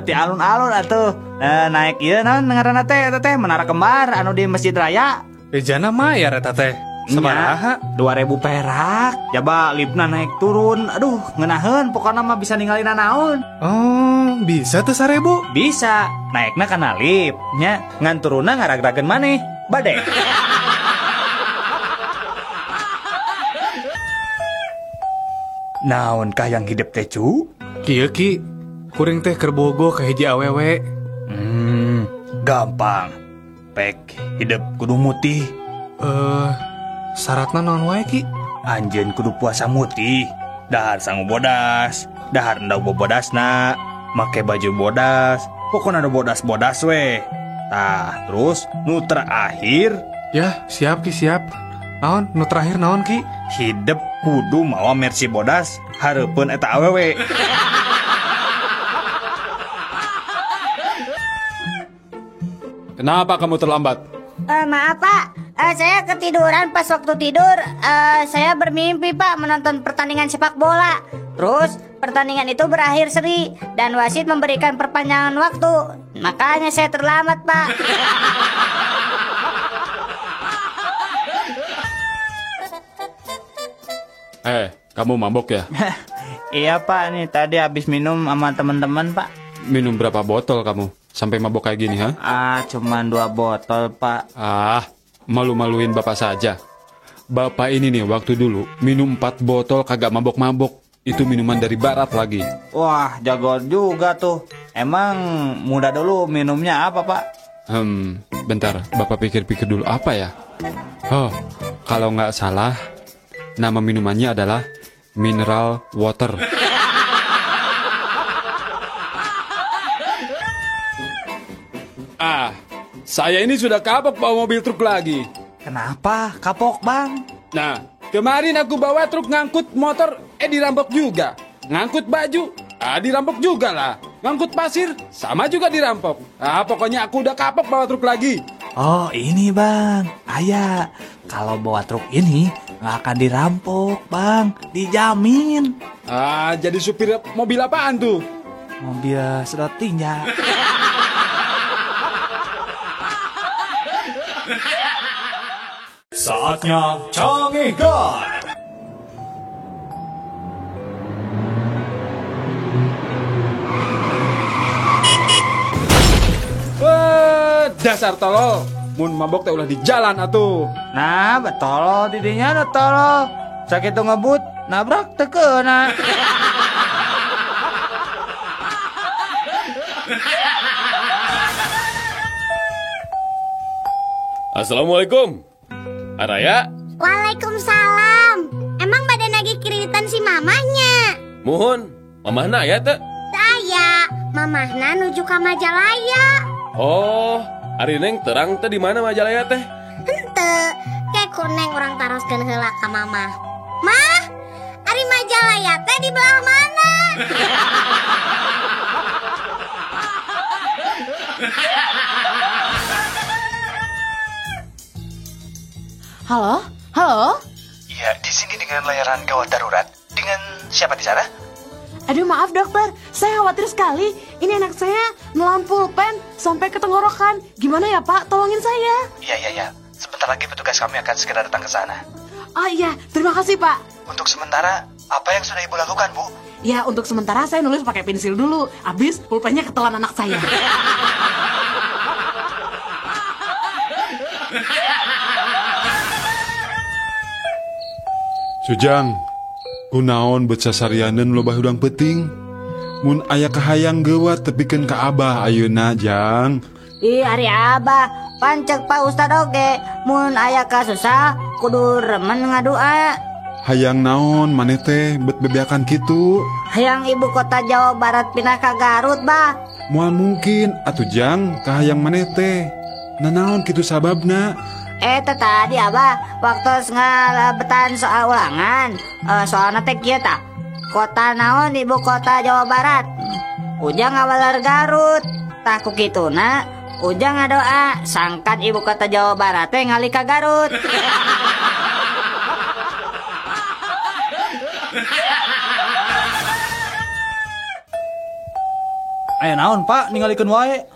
Ti alun-alun atuh. Naik ieu naon ngaranna teh menara kembar anu di Masjid Raya. Ejana mayar eta teh. Sabaraha? 2.000 perak. Coba lipna naik turun. Aduh, ngeunaheun pokona mah bisa ninggalin naon. Oh, bisa tuh 1.000? Bisa. Naikna kana lip nya, ngan turunna ngarag-rageun maneh. Bade. Naon kah yang hidup teh cu? Kieu Ki, kuring teh keur bogo ka hiji awewe. Gampang. Pek hidup kudu mutih. Syaratna naon wae Ki? Anjeun kudu puasa mutih. Dahar sangu bodas, dahar endau bobodasna, make baju bodas, pokona ada bodas-bodas we. Tah, terus nu terakhir, Ya, siap Ki, siap. Naon? Nu terakhir naon Ki? hidup kudu mawa mercy bodas, hareupeun eta awewe. Kenapa kamu terlambat? Maaf Pak, saya ketiduran pas waktu tidur. Saya bermimpi Pak menonton pertandingan sepak bola. Terus pertandingan itu berakhir seri dan wasit memberikan perpanjangan waktu. Makanya saya terlambat Pak. Kamu mabok ya? Iya Pak, nih tadi habis minum sama teman-teman Pak. Minum berapa botol kamu? Sampai mabok kayak gini, ha? Cuman 2 botol Pak. Malu-maluin bapak saja. Bapak ini nih waktu dulu minum 4 botol kagak mabok-mabok. Itu minuman dari barat lagi. Wah, jago juga tuh. Emang muda dulu minumnya apa Pak? Bentar, bapak pikir-pikir dulu apa ya? Kalau nggak salah, nama minumannya adalah mineral water. Saya ini sudah kapok bawa mobil truk lagi. Kenapa kapok Bang? Nah, kemarin aku bawa truk ngangkut motor, dirampok juga. Ngangkut baju, dirampok juga lah. Ngangkut pasir, sama juga dirampok. Pokoknya aku udah kapok bawa truk lagi. Oh ini Bang, Ayah, kalau bawa truk ini nggak akan dirampok Bang, dijamin. Jadi supir mobil apaan tuh? Mobil sedot tinja. Saatnya Cangihkan. Dasar tolol, mun mabok teh ulah di jalan atuh. Nah, betul didinya ada tolol. Sakit ngebut, nabrak teu keuna. Assalamualaikum. Araya? Waalaikumsalam. Emang badan lagi kiritan si mamahnya? Mohon, mamahna ya teh? Saya, mamahna nuju ka Majalaya. Oh, ari neng terang teh di mana Majalaya teh? Henteu, ke kuneng orang taroskeun heula ka mamah. Mah, ari Majalaya teh di belah mana? Halo? Halo? Iya, di sini dengan layanan gawat darurat. Dengan siapa di sana? Aduh maaf dokter, saya khawatir sekali. Ini anak saya nelan pulpen sampai ke tenggorokan. Gimana ya Pak, tolongin saya. Iya. Sebentar lagi petugas kami akan segera datang ke sana. Oh iya, terima kasih Pak. Untuk sementara, apa yang sudah Ibu lakukan, Bu? Ya, untuk sementara saya nulis pakai pensil dulu. Abis pulpennya ketelan anak saya. Sujang, kunaon beca sarianeun loba hudang peuting. mun aya kahayang gewat tepikeun ka Abah ayeuna Jang. Ih ari Abah, pancek Pak Ustad oge, mun aya kasusah kudu remen ngadua. Hayang naon maneh teh bet bebeakan kitu? Hayang ibu kota Jawa Barat pindah ka Garut, Bah. Moal mungkin atuh Jang kahayang maneh teh. Nanaon kitu sababna? Tadi Abah waktu ngalabetan soal ulangan, soalna teh kieu tah. Kota naon ibu kota Jawa Barat? Ujang ngawalar Garut. Tah ku kituna Ujang ngadoa sangkat ibu kota Jawa Barat teh ngalih ka Garut. Aya naon Pak ningalikeun wae?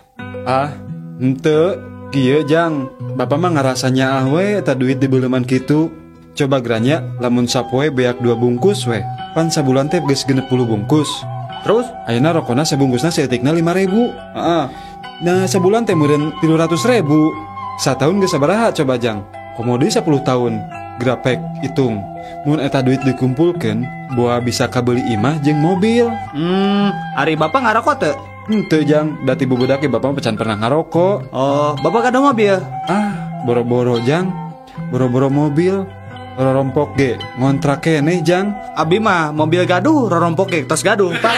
Ah, henteu, kieu Jang. Bapak mah ngarasanya we eta duit di beuleman kitu. Coba geranya lamun sapoe beak 2 bungkus we. Pan sabulan teh geus 60 bungkus. Terus ayeuna rokona sabungkusna saeutikna 5.000. Heeh. Nah, sabulan teh meureun 300.000. Satahun geus sabaraha coba Jang? Komo deui 10 tahun. Grapek hitung. Mun eta duit dikumpulkeun, boa bisa kabeli imah jeung mobil. Ari Bapak ngarokok teu? Henteu Jang, da ti bubudak ge Bapak pecan pernah ngarokok. Oh, Bapak kada mobil? Ah, boro-boro Jang. Boro-boro mobil. Rorompok ge ngontrak keneh Jang. Abi mah mobil gaduh, rorompok ge tos gaduh, Pak.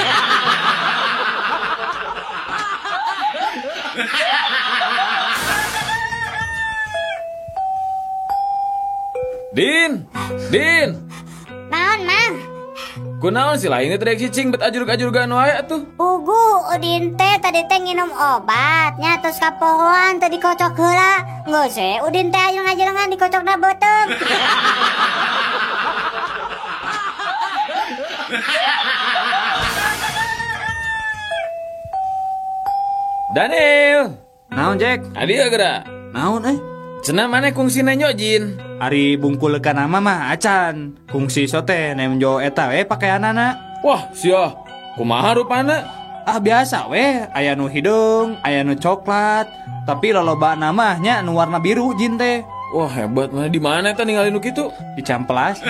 Din. Naon, Mang? Kunaon sih lainnya teriak cicing bet ajurug-ajurgan wae atuh. Ugu, Udin teh tadi teh nginum obatnya terus kapohoan tadi kocok heula. Geus we Udin teh ajurung-ajurungan dikocokna beuteung. Daniel. Naon Jack? Adi geura. Naon Cenah maneh kungsina nyojin. Ari bungkulkeun nama mah acan. Kungsi sote nemjo eta we pakaianana. Wah, sia. Kumaha rupana? Ah biasa we, aya nu hidung, aya nu coklat, tapi loloba namanya nu warna biru jin teh. Wah, hebat mah di mana eta ninggalin nu kitu? Di Camplas.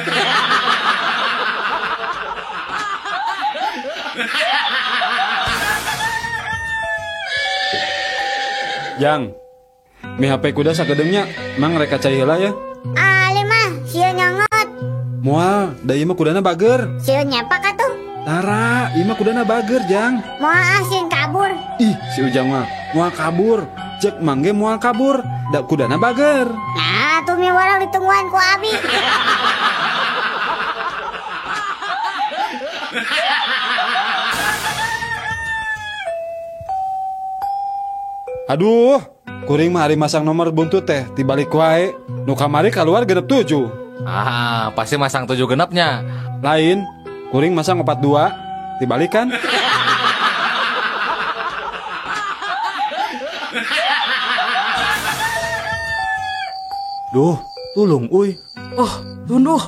Jang. Mi HP kuda sakedeungnya, mang rek cai heula ya. Ali mah, sieu nyongot. Moal, da ieu mah kudana bager. Sieu nyepak atuh. Tara, ieu mah kudana bager, Jang. Moal sieun kabur. Ih, si Ujang mah moal kabur. Cek mangge moal kabur, da kudana bager. Nah, tuh mi warang ditungguan ku Abi. Aduh, kuring mah hari masang nomor buntut teh tibalik wae. Nu kamari keluar genep 7. Ah, pasti masang 7 genepnya. Lain, kuring masang 42, tibalik kan? Duh, tulung uy. Oh, tunduh.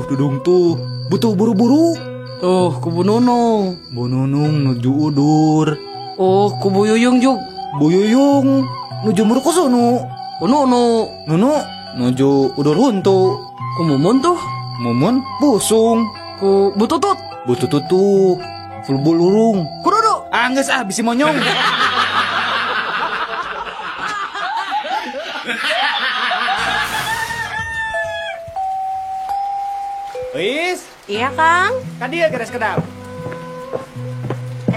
Dudung tuh. Butuh buru-buru. Tuh, kubu Nunung. Bu Nunung nuju udur. Oh, kubu Yuyung juk. Bu Yuyung nuju murkusunu. Nunu. Nunu nuju udur huntu. Ku Mumun tuh. Mumun busung. Ku Bututut. Bututut tuh fulbulurung. Ku Dudu. Geus bisi monyong. Wis. Iya, Kang. Kadieu geus kedap.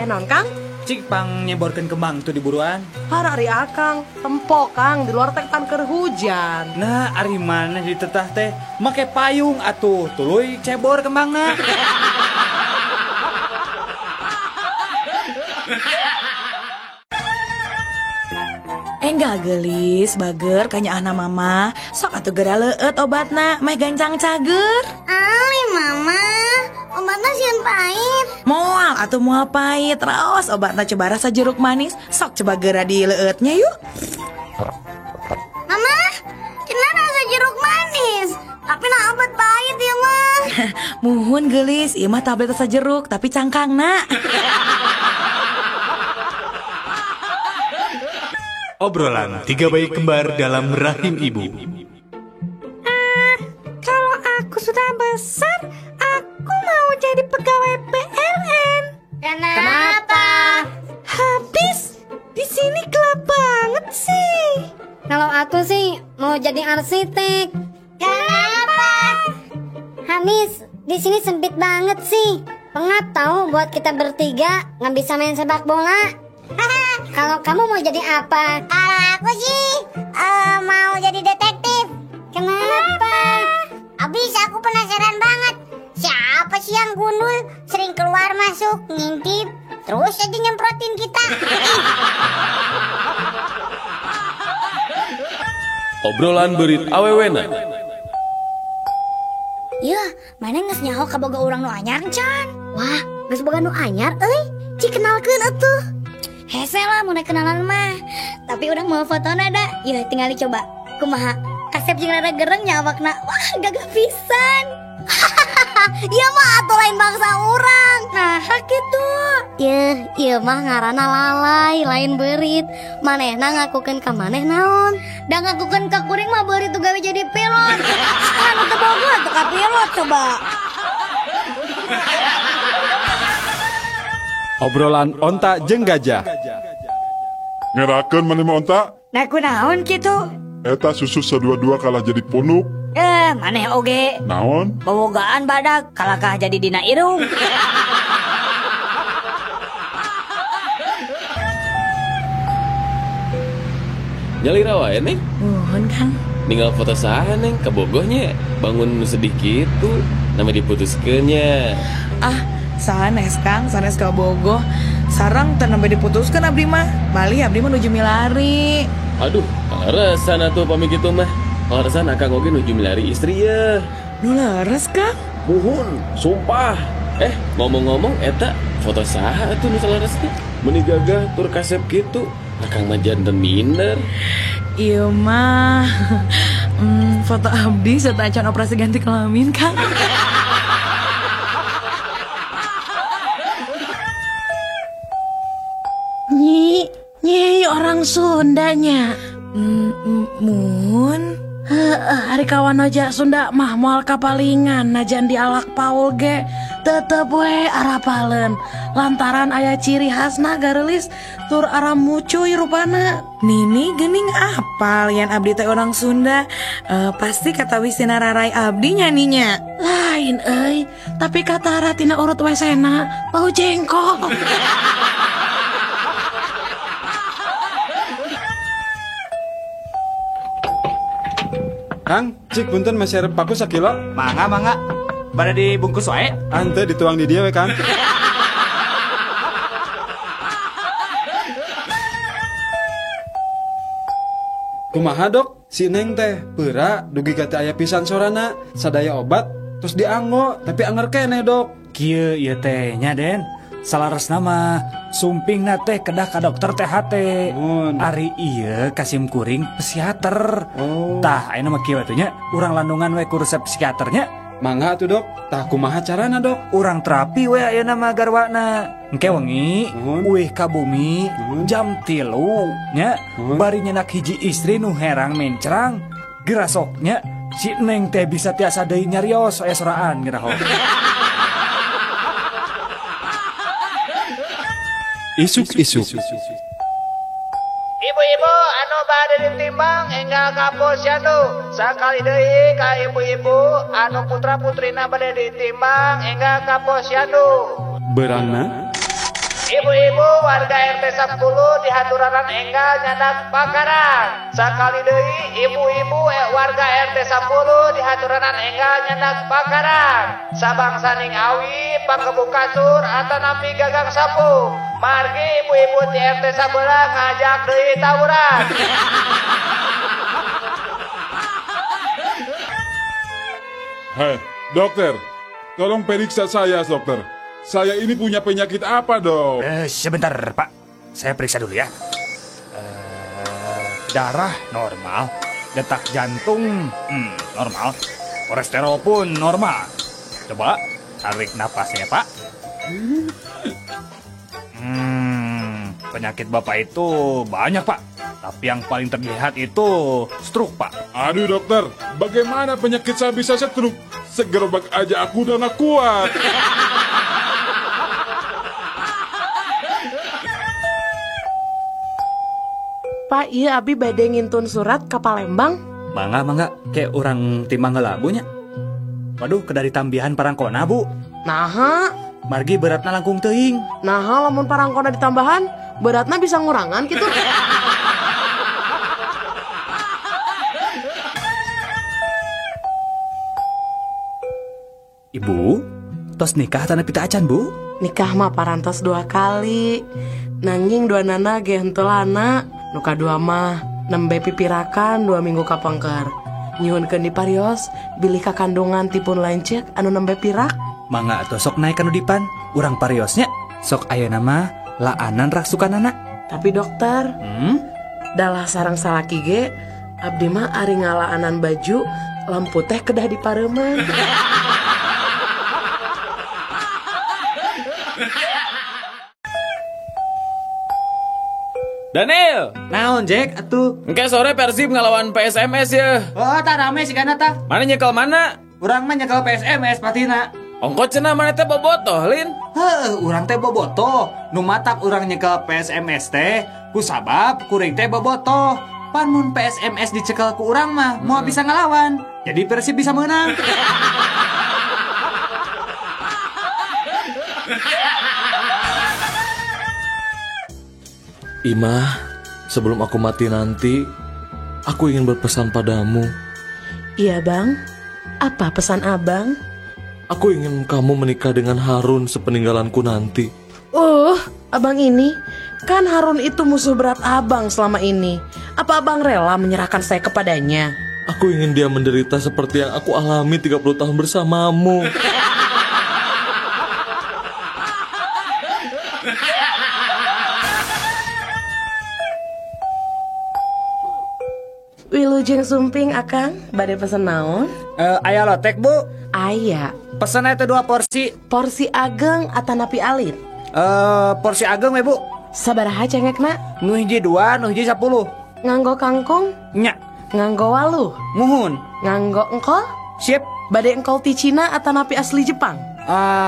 Non, Kang? Cik pang nyeborkeun kembang tuh di buruan. Harari Akang, tempo Kang, di luar teh tan keur hujan. Nah, ari mana di tetah teh make payung atuh, tuluy cebor kembangna. Enggak gelis, bager kanya anak mama. Sok atuh geura leueut obatna, meh gancang cager. Ali mama, obatna sieun pahit. Moal atuh moal pahit, raos obatna coba rasa jeruk manis. Sok coba geura di leueutnya yuk. Mama, cenah rasa jeruk manis. Tapi na obat pahit ya mah. Muhun gelis, ieu mah tablet rasa jeruk tapi cangkangna. Obrolan 3 bayi kembar dalam rahim ibu. Kalau aku sudah besar, aku mau jadi pegawai PLN. jadi arsitek. Kenapa? Hamis, di sini sempit banget sih. Pengap tahu buat kita bertiga nggak bisa main sepak bola. Kalau kamu mau jadi apa? Kalau aku sih mau jadi detektif. Kenapa? Abis aku penasaran banget. Siapa sih yang gundul, sering keluar masuk, ngintip, terus aja nyemprotin kita. Obrolan berit awewena. Ya, mana nges nyaho kaboga urang nu anyar can? Wah, nges boga nu anyar euy. Cik kenalkeun atuh. Hese lah mun kenalan mah. Tapi urang mau foto nada. Ya tinggal dicoba. Kumaha? Kasep jeung rada gereng nya awakna. Wah, gagah pisan. Ieu mah atuh lain bangsa urang. Nah, kitu. Ieu mah ngaranna lalai, lain beurit. Manehna ngakukeun ka maneh naon? Da ngakukeun ka kuring mah beurit tuh gawe jadi pilot. Anu teu boga tuh ka pilot coba. Obrolan onta jeung gajah. Ngerakeun maneh mah onta? Nah kunaon kitu? Eta susu sadua-dua kalah jadi punuk. Maneh oge. Naon? Bobogaan badak kalakah jadi dina irung. Nyalira wae neng. Nuhun Kang. Ninggal foto saha neng ka bogohnya. Bangun nu sedih kitu. Nama diputuskeunnya. Sanes Kang, sanes ka bogoh. Sarang teu nembe diputuskeun abdi mah. Bali abdi mah nuju milari. Aduh, kaleresan atuh pami kitu mah. Kaleresan akang oge nuju milari istri ya. Nu leres Kang? Muhun, sumpah. Ngomong-ngomong eta foto saha atuh nu saleresna? Meuni gagah tur kasep kitu. Akang mah janten minder. Ieu mah foto abdi serta acan operasi ganti kelamin Kang. Nyi orang Sundanya. Mun hari kawan aja Sunda mah moal kapalingan najan di alak Paul ge tetep we arapaleun lantaran aya ciri khasna garelis tur aram mucuy rupana. Nini geuning apal yan abdi teh orang Sunda. Pasti kata wisina rarai abdi nyaninya. Lain euy, tapi kata ratina urut wesena bau jengkol. Kang, cik punten masih arep paku sakilo? Mangga. Bada dibungkus wae. Ante dituang di dia we Kang. Kumaha dok? Si Neng teh peura dugi kata aya pisan sorana, sadaya obat terus dianggo tapi anger keneh dok. Kieu ieu teh nya Den. Salaresna mah sumpingna teh kedah ka dokter THT. Ari ieu kasim kuring psikiater. Tah ayeuna mah kieu atuh nya urang landungan we ku resep psikiaternya. Mangga atuh dok. Tah kumaha carana dok? Urang terapi we ayeuna mah garwana. Engke wengi uih ka bumi jam 3 nya bari nyenak hiji istri nu herang mencrang gerasoknya si Neng teh bisa tiasa deui nyarios aya soraan geraho. Isuk-isuk. Ibu-ibu anu bade ditimbang enggal ka posyandu. Sakali deui ka ibu-ibu anu putra-putrina bade ditimbang enggal ka posyandu. Berangna Ibu-ibu warga RT 10 di haturaran enggal nyadak pakaran. Sakali deui ibu-ibu warga RT 10 di haturaran enggal nyadak pakaran. Sabangsaning awi pakebu kasur atanapi gagang sapu. Margi ibu-ibu di RT 11 ngajak deui tawuran. Hei, dokter, tolong periksa saya, dokter. Saya ini punya penyakit apa, dok? Sebentar, Pak. Saya periksa dulu ya. Darah normal, detak jantung normal, kolesterol pun normal. Coba tarik napasnya, Pak. Penyakit Bapak itu banyak, Pak. Tapi yang paling terlihat itu stroke, Pak. Aduh, dokter. Bagaimana penyakit saya bisa stroke? Segerobak aja aku udah gak kuat. Pak, iya abi bade ngintun surat ke Palembang. Mangga, kayak orang timbang ngelabunya. Waduh, kedari tambihan parangkona, Bu. Naha, Margi beratna langkung teuing. naha lamun parangkona ditambahan, beratna bisa ngurangan gitu. Ibu, tos nikah tanah pita acan, Bu? Nikah mah parantos 2 kali. Nanging 2 nana ge henteu lana. Nu kadua mah nembe pipirakan 2 minggu kapangker. Nyuhunkeun di parios, bilih kakandungan tipun lancek anu nembe pirak. Mangga atuh sok naik kanu dipan. Urang pariosnya sok ayeuna mah laanan rak sukanana. Tapi dokter, dalah sareng salaki ge, abdi mah ari ngalaanan baju, lampu teh kedah dipareuman. Daniel, Naon, Jack? Atuh. engke sore Persib ngelawan PSMS ya. Oh, tak rame sih kana tah. Mana nyekel mana? Urang mah nyekel PSMS patina. Ongkos cenah mana teh bobotoh, Lin? Heuh, urang teh bobotoh. Nu matak urang nyekel PSMS teh ku sabab kuring teh bobotoh. Pan mun PSMS dicekel ku urang mah mau bisa ngelawan. Jadi Persib bisa menang. Imah, sebelum aku mati nanti, aku ingin berpesan padamu. Iya bang, apa pesan abang? Aku ingin kamu menikah dengan Harun sepeninggalanku nanti. Abang ini, kan Harun itu musuh berat abang selama ini. Apa abang rela menyerahkan saya kepadanya? Aku ingin dia menderita seperti yang aku alami 30 tahun bersamamu. Wilujeng sumping akang, bade pesen naon? Aya lotek, Bu. Aya. Pesan itu 2 porsi. Porsi ageng atanapi alit? Porsi ageng we, Bu. Sabaraha cengekna? Nu hiji 2, nu hiji 10. Nganggo kangkung? Nya. Nganggo waluh? Muhun. Nganggo engkol? Sip. Bade engkol ti Cina atanapi asli Jepang?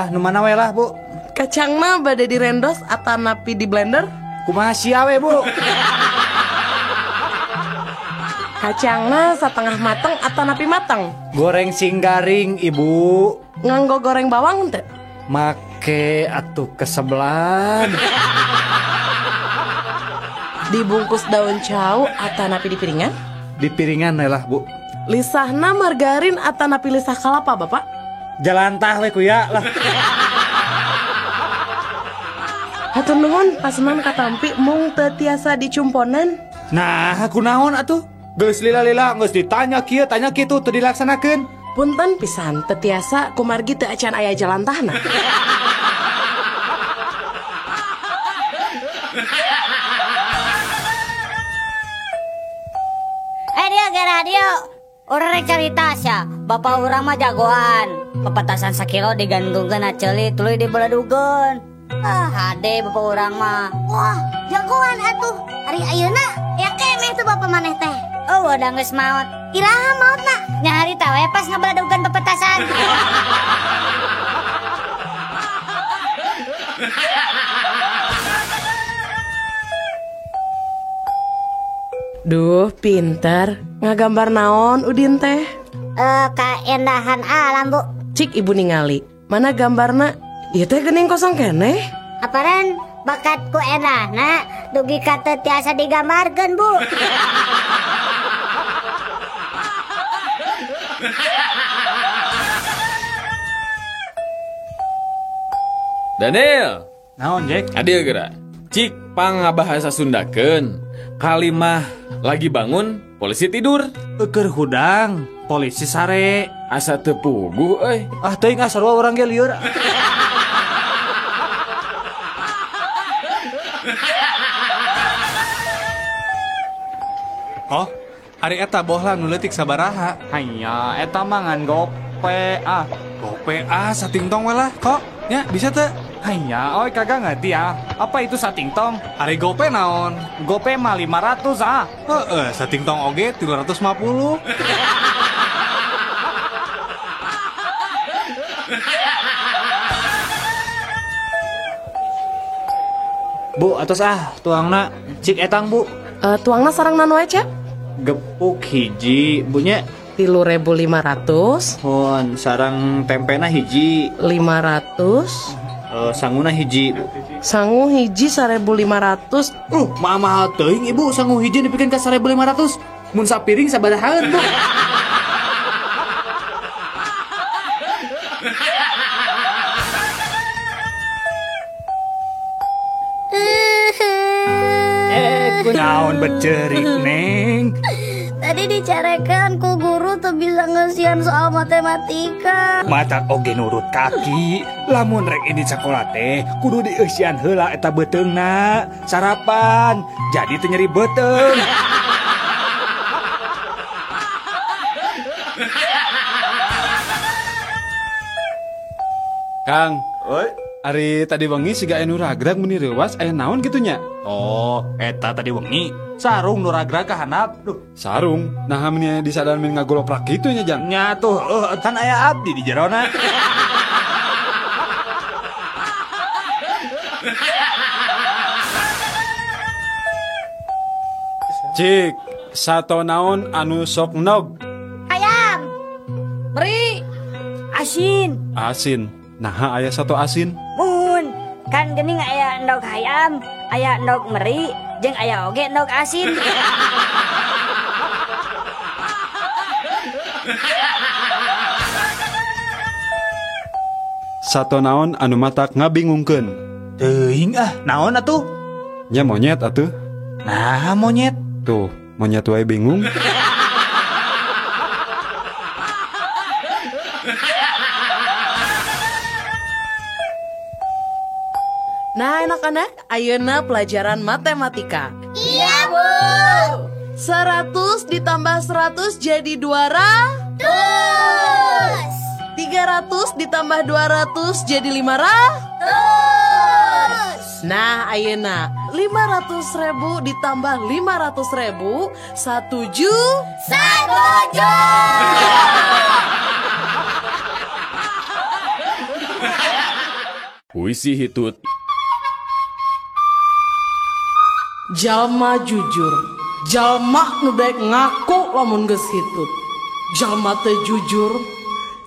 Nu mana we lah, Bu. Kacangna bade direndos atanapi di blender? Kumaha sia we, Bu. Kacangna setengah mateng atanapi mateng? Goreng singgaring, Ibu. Nganggo goreng bawang teh? Make atuh kesebelan. Dibungkus daun cau atanapi di piringan? Di piringan we lah, Bu. Lisahna margarin atanapi lisah kalapa, Bapak? Jalantah we kuya lah. Hatur nuhun pasenan katampi mung teu tiasa dicumponan. Nah, kunaon atuh? Geus lila-lila geus ditanya kieu tanya kitu teu dilaksanakeun. Punten pisan teu tiasa kumargi teu acan aya jalantahna. Dia ke radio. Orang rek carita sia, bapak urang mah jagoan. Pepetasan sakilo digantungkeun aceuli tuluy dibeledugeun. Hade bapak urang mah. Wah, jagoan atuh. Ari ayeuna ya keneh tuh bapak maneh teh. Udah geus maot. Iraha maotna? Nya harita we pas ngabeledugeun pepetasan. Duh, pinter. Ngagambar naon Udin teh? Keindahan alam, Bu. Cik ibu ningali. Mana gambarna? Ieu teh geuning kosong keneh. Aparan bakatku enahna dugi ka teu tiasa digambarkeun, Bu. Daniel, naon Jack? Adil geura. Cik pangabahasa Sundakeun. Kalimah lagi bangun, polisi tidur. Keur hudang, polisi sare. Asa teu puguh euy. Ah teuing sarua urang ge lieur. Oh, hari eta bohlam nu leutik sabaraha? Hanya eta mah ngan gope Gope satingtong we lah. Kok? Ya, bisa teu? Hanya, kagak ngerti ya. Apa itu satingtong? Hari gope naon? Gope mah 500 satingtong oge 350. Bu, atos tuangna cik etang, Bu. Tuangna sareng nanu aja? Gepuk hiji bunya 3.500. Hon sarang tempena hiji 500. Sanguna hiji Sangu hiji 1.500. mahal teuing ibu sangu hiji dipikeun ka 1.500 mun sapiring sabarahaan bu. Naon bercerik neng. Tadi dicarekan ku guru tuh bisa ngesian soal matematika. Matak oge nurut kaki. Lamun rek ini sekolah teh kudu dieusian heula eta beteungna. Sarapan jadi teu nyeri beteung. Kang, ari tadi wengi siga anu ragrag meni reuwas aya naon gitunya? Oh, eta tadi wengi sarung nu ragrag ka handap. Duh, sarung. Nah meni disadar men ngagoloprak kitu nya Jang. nya tuh kan aya abdi di jerona. Cik, sato naon anu sok nog? Ayam. Meri. Asin. Asin. Nah, aya sato asin. Mun. Kan geuning aya endog ayam, aya endog meri, jeung aya oge endog asin. Sato naon anu matak ngabingungkeun? Teuing naon atuh? Nya monyet atuh. Nah, monyet. Tuh, monyet wae bingung. Nah anak-anak, ayeuna pelajaran matematika. Iya Bu. 100 ditambah 100 jadi 200. 300 ditambah 200 jadi 500. Nah ayeuna 500.000 ditambah 500.000 1 Puisi hitut. Jalma jujur, jalma nu daek ngaku lamun geus hitut. Jalma teu jujur,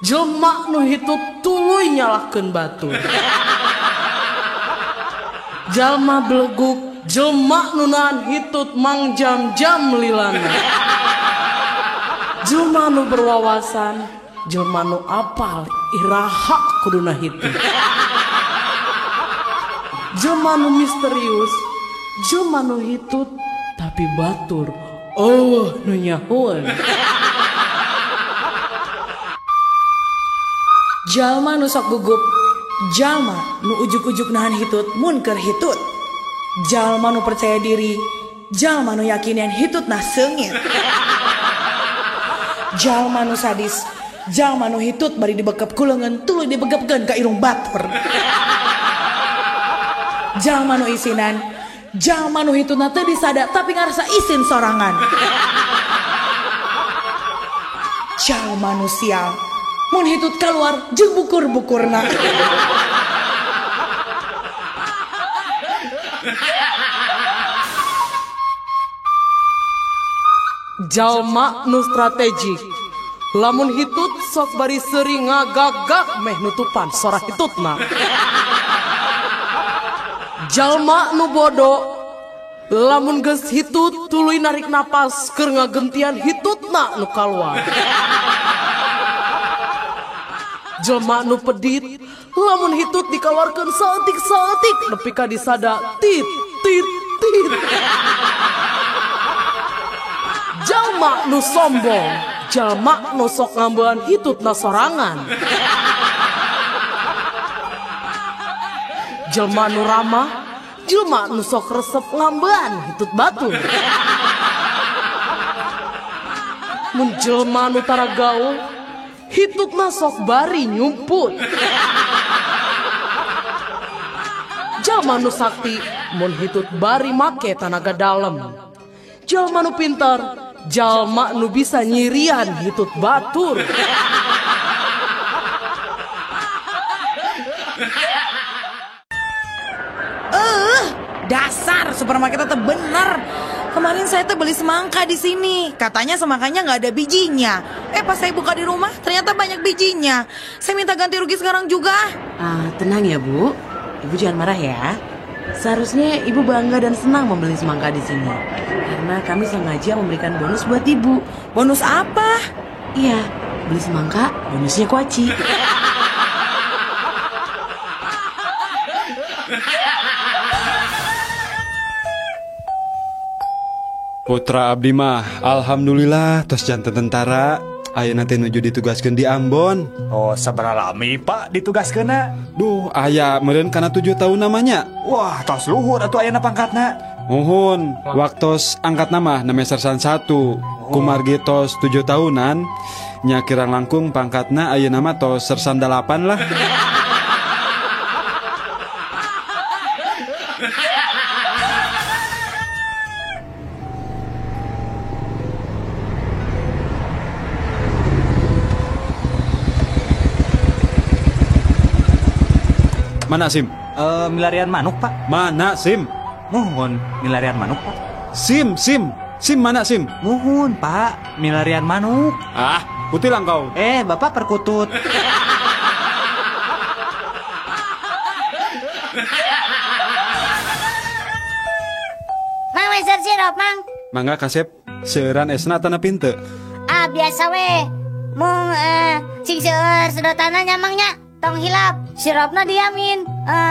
jalma nu hitut tuluy nyalahkeun batur. Jalma beleguk, jalma nu nahan hitut mang jam-jam lilana. Jalma nu berwawasan, jalma nu apal iraha kuduna hitut. Jalma nu misterius, jelma nu hitut tapi batur nu nyahoan. Jalma nu sok gugup, jalma nu ujuk-ujuk nahan hitut mun keur hitut. Jalma nu percaya diri, jalma nu yakin yang hitut nah seungit. Jalma nu sadis, jalma nu hitut bari dibekep ku leungeun tuluy dibegepkeun ka irung batur. Jalma nu isinan, jalma nu hitutna teu disada tapi ngarasa isin sorangan. Jalma nu sial, mun hitut keluar jeung bukur-bukurna. Jalma nu strategik, lamun hitut sok bari seuring ngagagak meh nutupan sora hitutna. Jalma nu bodoh, lamun geus hitut tuluy narik napas keur ngagentian hitutna nu kaluar. Jalma nu pedit, lamun hitut dikaluarkeun saeutik-saeutik nepi ka disada tit tit tit. Jalma nu sombong, jalma nu sok ngambean hitutna sorangan. Jelma nu ramah, jelma nu sok resep ngambean hitut batur. Mun jelma nu tara gaul, hitutna sok bari nyumput. Jelma nu sakti, mun hitut bari make tanaga dalem. Jelma nu pintar, jelma nu bisa nyirian hitut batur. Dasar supermarket teh bener. Kemarin saya tuh beli semangka di sini. Katanya semangkanya nggak ada bijinya. Pas saya buka di rumah, ternyata banyak bijinya. Saya minta ganti rugi sekarang juga. Tenang ya Bu, Ibu jangan marah ya. Seharusnya Ibu bangga dan senang membeli semangka di sini. Karena kami sengaja memberikan bonus buat Ibu. Bonus apa? Iya, beli semangka, bonusnya kuaci. Putra abdi mah alhamdulillah tos janten tentara. Ayeuna teh nuju ditugaskeun di Ambon. Oh, sabaraha lami Pak ditugaskeunna? Duh, aya meureun kana 7 tahun namanya. Wah, tos luhur atuh ayeuna pangkatna. Muhun, waktos angkat nama Sersan 1. Kumargi tos 7 tahunan. Nya kirang langkung pangkatna ayeuna mah tos Sersan 8 lah. Mana SIM? Milarian manuk, Pak. Mana SIM? Muhun, milarian manuk, Pak. SIM mana SIM? Muhun, Pak. Milarian manuk. Putih lang kau. Bapak perkutut. Mang Master sirup, Mang. Mangga kasep seueuran esna tanah pinte. Biasa we. Mung sing seueur sedotana nyamangnya. Tong hilap, sirupna diamin.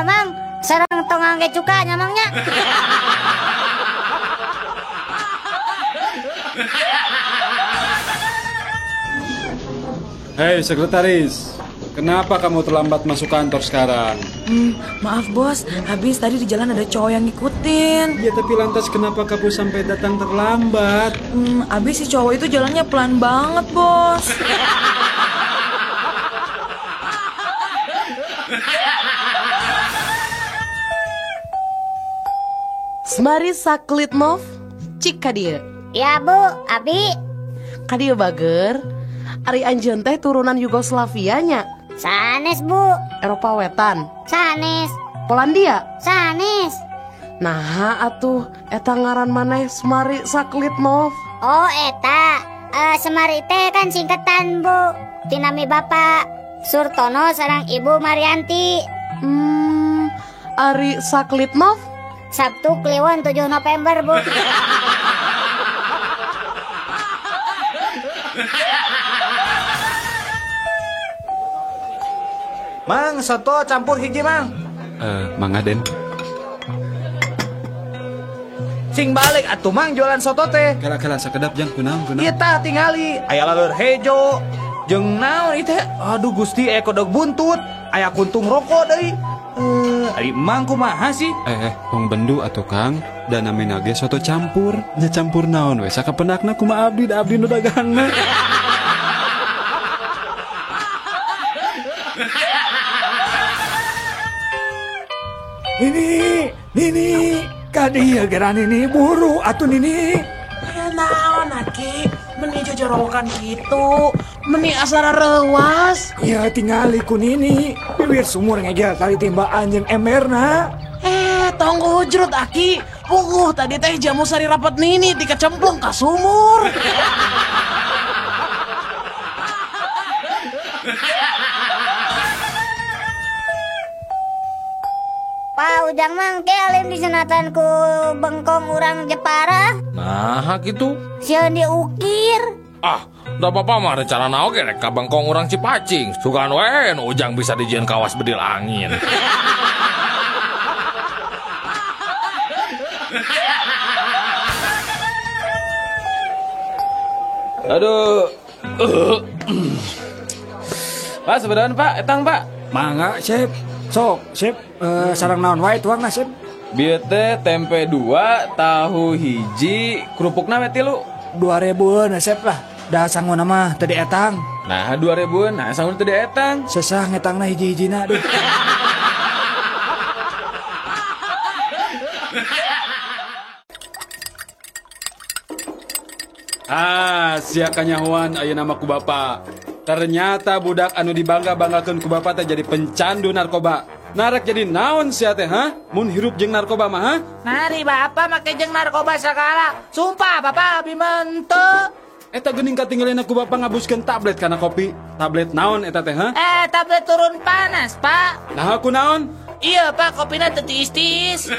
Mang, sareng tong angge cuka nyamangnya. Hei sekretaris, kenapa kamu terlambat masuk kantor sekarang? Maaf bos, habis tadi di jalan ada cowok yang ngikutin. Ya tapi lantas kenapa kamu sampai datang terlambat? Habis si cowok itu jalannya pelan banget bos. Semari saklitmov, cik kadieu. Ya Bu, Abi. Kadieu bager, ari anjeun teh turunan Yugoslavia nya. Sanes Bu. Eropa Wetan. Sanes. Polandia. Sanes. Nah atuh, eta ngaran maneh Semari saklitmov. Oh eta, Semari teh kan singkatan Bu. Tinami Bapak Surtono sareng Ibu Marianti. Ari saklitmov? Sabtu Kliwon 7 November Bu. Mang, soto campur hiji, Mang. Mangga Den. Sing balik atuh Mang jualan soto teh. Kala sakedap jang kunaon. Ieu tah tingali aya laleur hejo jeung naon ieu teh. Aduh Gusti kodok buntut, aya kuntung rokok deui. Ari Mang kumaha sih? Wong bendu atuh Kang. Dan namina ge soto campur. Nya campur naon we sakapendakna kumaha abdi nu dagangna. Nini, kadieu geran ini buru atuh Nini. Naon aki, meni jojorokan gitu, meni asara rewas. Ya tingali ku Nini, bibir sumur ngegel tali timbaan jeung emberna. Tong hujrut aki, tadi teh jamu sari rapat Nini dikecemplung ka sumur. Pak Ujang mangke alim disenatan ku bengkong urang Jepara. Nah gitu. Sieun diukir. Da apa-apa mah rencana oge rek ka bengkong urang Cipacing. Sugan we nu Ujang bisa dijieun kawas bedil angin. Aduh. Pak, sebenarnya Pak, etang Pak. Mangga, Sep. Sok, Sep. Sareng naon wae tuangna, Sep? Bieu teh tempe 2, tahu hiji, kerupukna we 3. 2000 na Sep lah. Da sangguna mah teu dietang. Nah, 2000, nah sangguna teu dietang. Sesah ngetangna hiji-hijina duh. Sia kanyahoan ayeuna mah ku bapa. Ternyata budak anu dibangga-banggakeun ku bapa teh jadi pencandu narkoba. Narek jadi naon sia teh ha? Mun hirup jeung narkoba mah ha? Nari bapak make jeung narkoba segala. Sumpah bapak abi mente. Eta geuning katinggalin aku bapak ngabuskeun tablet kana kopi. Tablet naon eta teh ha? Tablet turun panas pak. Nah aku naon? Iya pak, kopina teu tiis-tiis.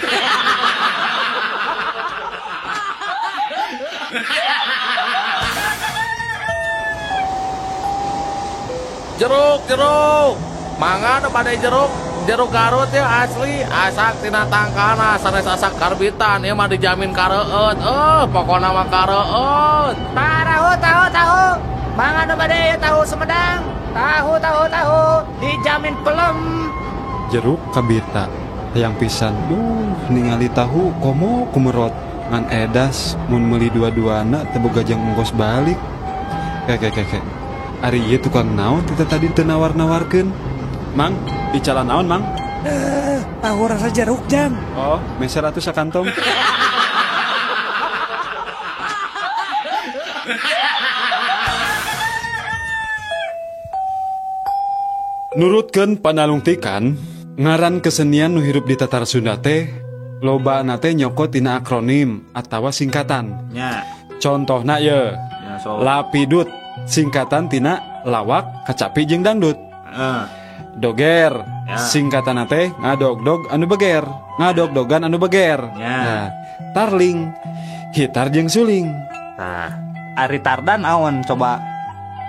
Jeruk. Mangga nu pada jeruk Garut ya asli, asak tina tangkana sanes asak karbitan ieu mah dijamin kareueut. Pokona mah kareueut. Tahu. Mangga nu pada tahu Sumedang. Tahu. Dijamin pelem. Jeruk kabita hayang pisan. Ningali tahu komo kumerot ngan edas mun meuli dua-duana teu boga jeung ongkos balik. Kek. Ari ieu tukang naon kita tadi teu nawar-nawarkeun? Mang, bicara naon, Mang? Tahu rasa jeruk, Jang. Oh, meser atuh sakantong. Nurutkeun panalungtikan, ngaran kesenian nu hirup di tatar Sunda teh loba nate nyokot tina akronim atawa singkatan. Nya. Contohna ye, Lapidut singkatan tina lawak, kacapi jeung dangdut. Doger singkatan teh ngadog-dog anu beger, ngadog-dogan anu beger. Nah, tarling gitar jeung suling. Nah, Ari Tardan awan coba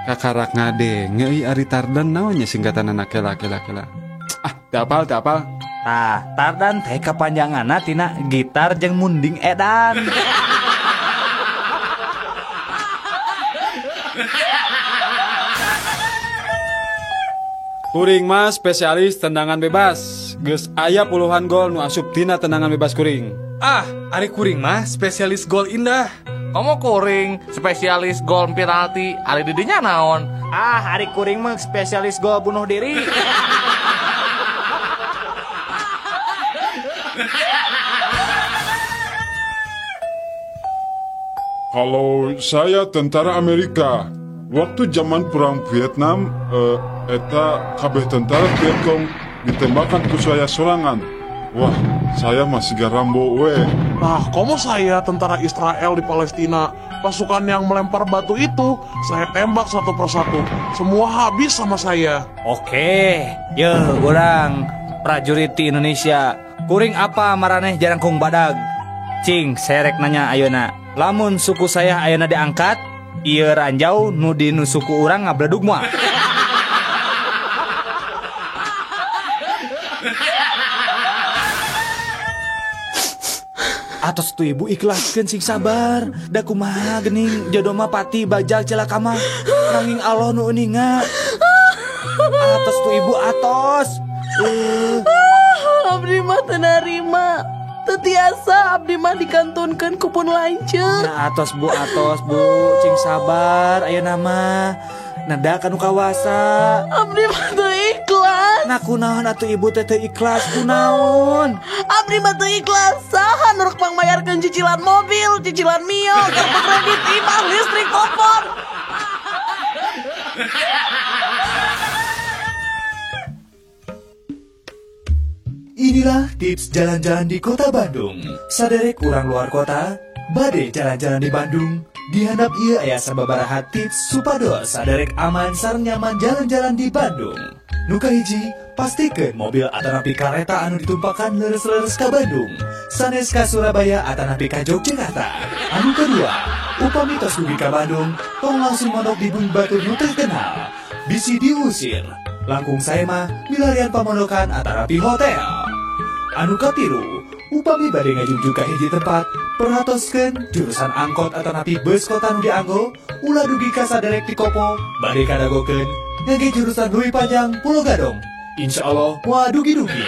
kakarak ngadenge Ari Tardan naonnya singkatan anak kela. Teu apal. Nah, Tardan teh kapanjanganna tina gitar jeung munding edan. Kuring mah spesialis tendangan bebas. Geus aya puluhan gol nu asup tina tendangan bebas kuring. Ari kuring mah spesialis gol indah. Kamu kuring spesialis gol penalti. Ari didinya naon? Ari kuring mah spesialis gol bunuh diri. Kalau saya tentara Amerika, waktu zaman perang Vietnam, eta kabeh tentara Vietcong ditembakkan ke saya sorangan. Wah, saya masih Rambo we. Nah, kamu saya tentara Israel di Palestina. Pasukan yang melempar batu itu, saya tembak satu persatu. Semua habis sama saya. Oke, urang prajurit di Indonesia. Kuring apa maraneh jarangkung badag? Cing, serek nanya ayeuna. Lamun suku saya ayeuna diangkat, ieu ranjau nu di nu suku urang ngabledug moal. Atos tu ibu ikhlaskeun sing sabar. Da kumaha geuning jodoh mah pati bajal celaka mah. Nanging Allah nu euninga. Atos tu ibu atos. Abdi mah teu narima. Teu tiasa abdi mah dikantunkeun ku pun lanceuk. Nah atos bu cing sabar ayeuna mah. Nada kanu kawasa. Abdi mah teu ikhlas. Nah kunaon atuh ibu teh teu ikhlas kunaon? Abdi mah teu ikhlas. Saha nu rek pangbayarkeun cicilan mobil, cicilan mio, kartu kredit, imah, listrik, telepon. Inilah tips jalan-jalan di kota Bandung. Saderek urang luar kota, bade jalan-jalan di Bandung. Dihandap ieu aya sababaraha tips supados saderek aman sareng nyaman jalan-jalan di Bandung. Nu kahiji, pastikeun mobil atanapi kareta anu ditumpakan leres-leres ka Bandung, sanes ka Surabaya atanapi ka Yogyakarta. Anu kedua, upami tos dugi ka Bandung, tong langsung mondok di bumi batur nu terkenal. Bisi diusir. Langkung saya mah milarian pamondokan atanapi hotel. Anu katilu, upami bade ngajujug ka hiji tempat, perhatoskeun jurusan angkot atanapi bus kota nu dianggo, ulah dugi ka saderek di kopo, bade kadagokeun ngage jurusan Leuwi Panjang Pulo Gadong. Insyaallah moal dugi-dugi.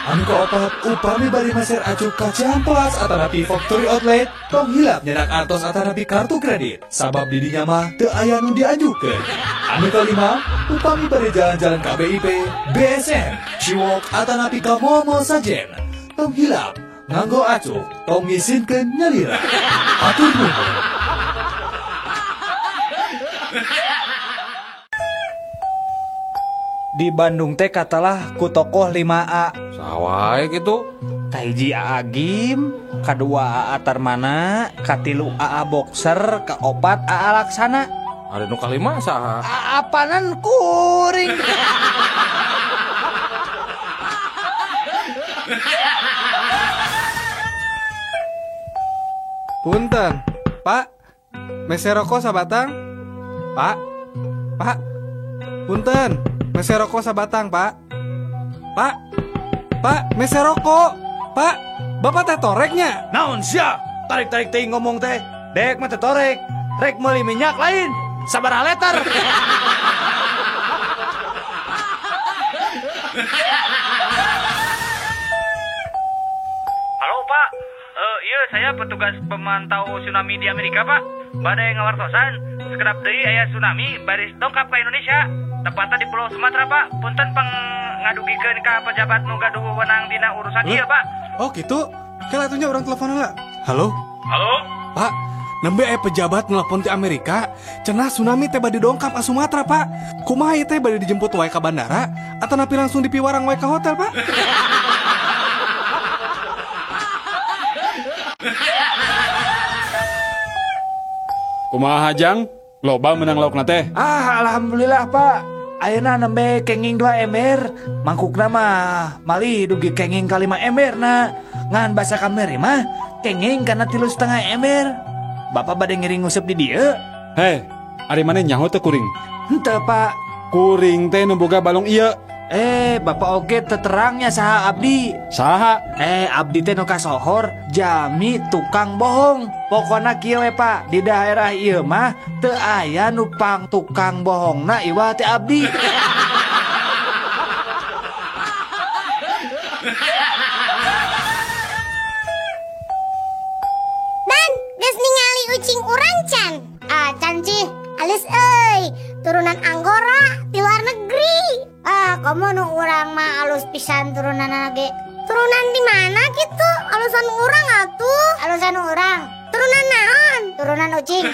Anu kaopat, upami bade maser acuh ka Ciamplas atanapi Factory Outlet, tong hilap nyedak artos atanapi kartu kredit, sabab didinya mah teu aya nu diajukeun. Anu kalima, upami bade jalan-jalan ka BIP, BSM, Ciwok atanapi ka Mall Sajen, tong hilap nganggo acuh, tong ngisinkeun nyalira. Atur nuhun. Di Bandung teh katalah ku tokoh 5A. Sawai gitu. Kahiji AA Gim, kadua AA Tarmana, katilu AA Boxer, kaopat AA Laksana. Ada nu kalima saha? Apanan kuring. Punten, Pak. Mese rokok sabatang? Pak. Pak. Punten, mese rokok sabatang, Pak. Pak. Pak, mese rokok. Pak, Bapak teh toreknya. Naon sia? Tarik-tarik teh ngomong teh. Dek mah teh torek. Rek meuli minyak lain. Sabaraha letter. Halo Pak, iya saya petugas pemantau tsunami di Amerika Pak. Badai ngawartosan, sekedap deui aya tsunami baris dongkap ke Indonesia. Tepatnya di Pulau Sumatera Pak. Punten pangadugikeun ka pejabat nu gaduh wewenang dina urusan ieu Pak. Oh gitu? Kela atunya orang telepon heula. Halo? Halo? Pak, nembe pejabat nelpon ti Amerika, cenah tsunami teh bade dongkap ka Sumatera, Pak. Kumaha ieu teh bade dijemput wae ka bandara atau napi langsung dipiwarang wae ka hotel, Pak? Kumaha Jang? Loba menang laukna teh. Alhamdulillah Pak. Ayeuna nembe kenging 2 ember. Mangkukna mah mali dugi kenging ka 5 ember na. Ngan basa kamari mah kenging kana 3,5 ember. Bapak bade ngiring ngusep di dieu? Hei, ari maneh nyaho teh kuring? Henteu Pak. Kuring teh nu boga balong ieu. Bapak oge teterangnya saha abdi. Saha? Abdi teh nu kasohor Jami tukang bohong. Pokona kieu we Pak, di daerah ieu mah teu aya nu pang tukang bohongna iwa teh abdi. Dan geus ningali ucing urang can. Can cih, alus euy. Turunan Anggora di luar negeri. Komo nu urang mah alus pisan turunan ge. Turunan di mana gitu? Alusan urang atuh. Alusan urang. Turunan naon? Turunan ucing.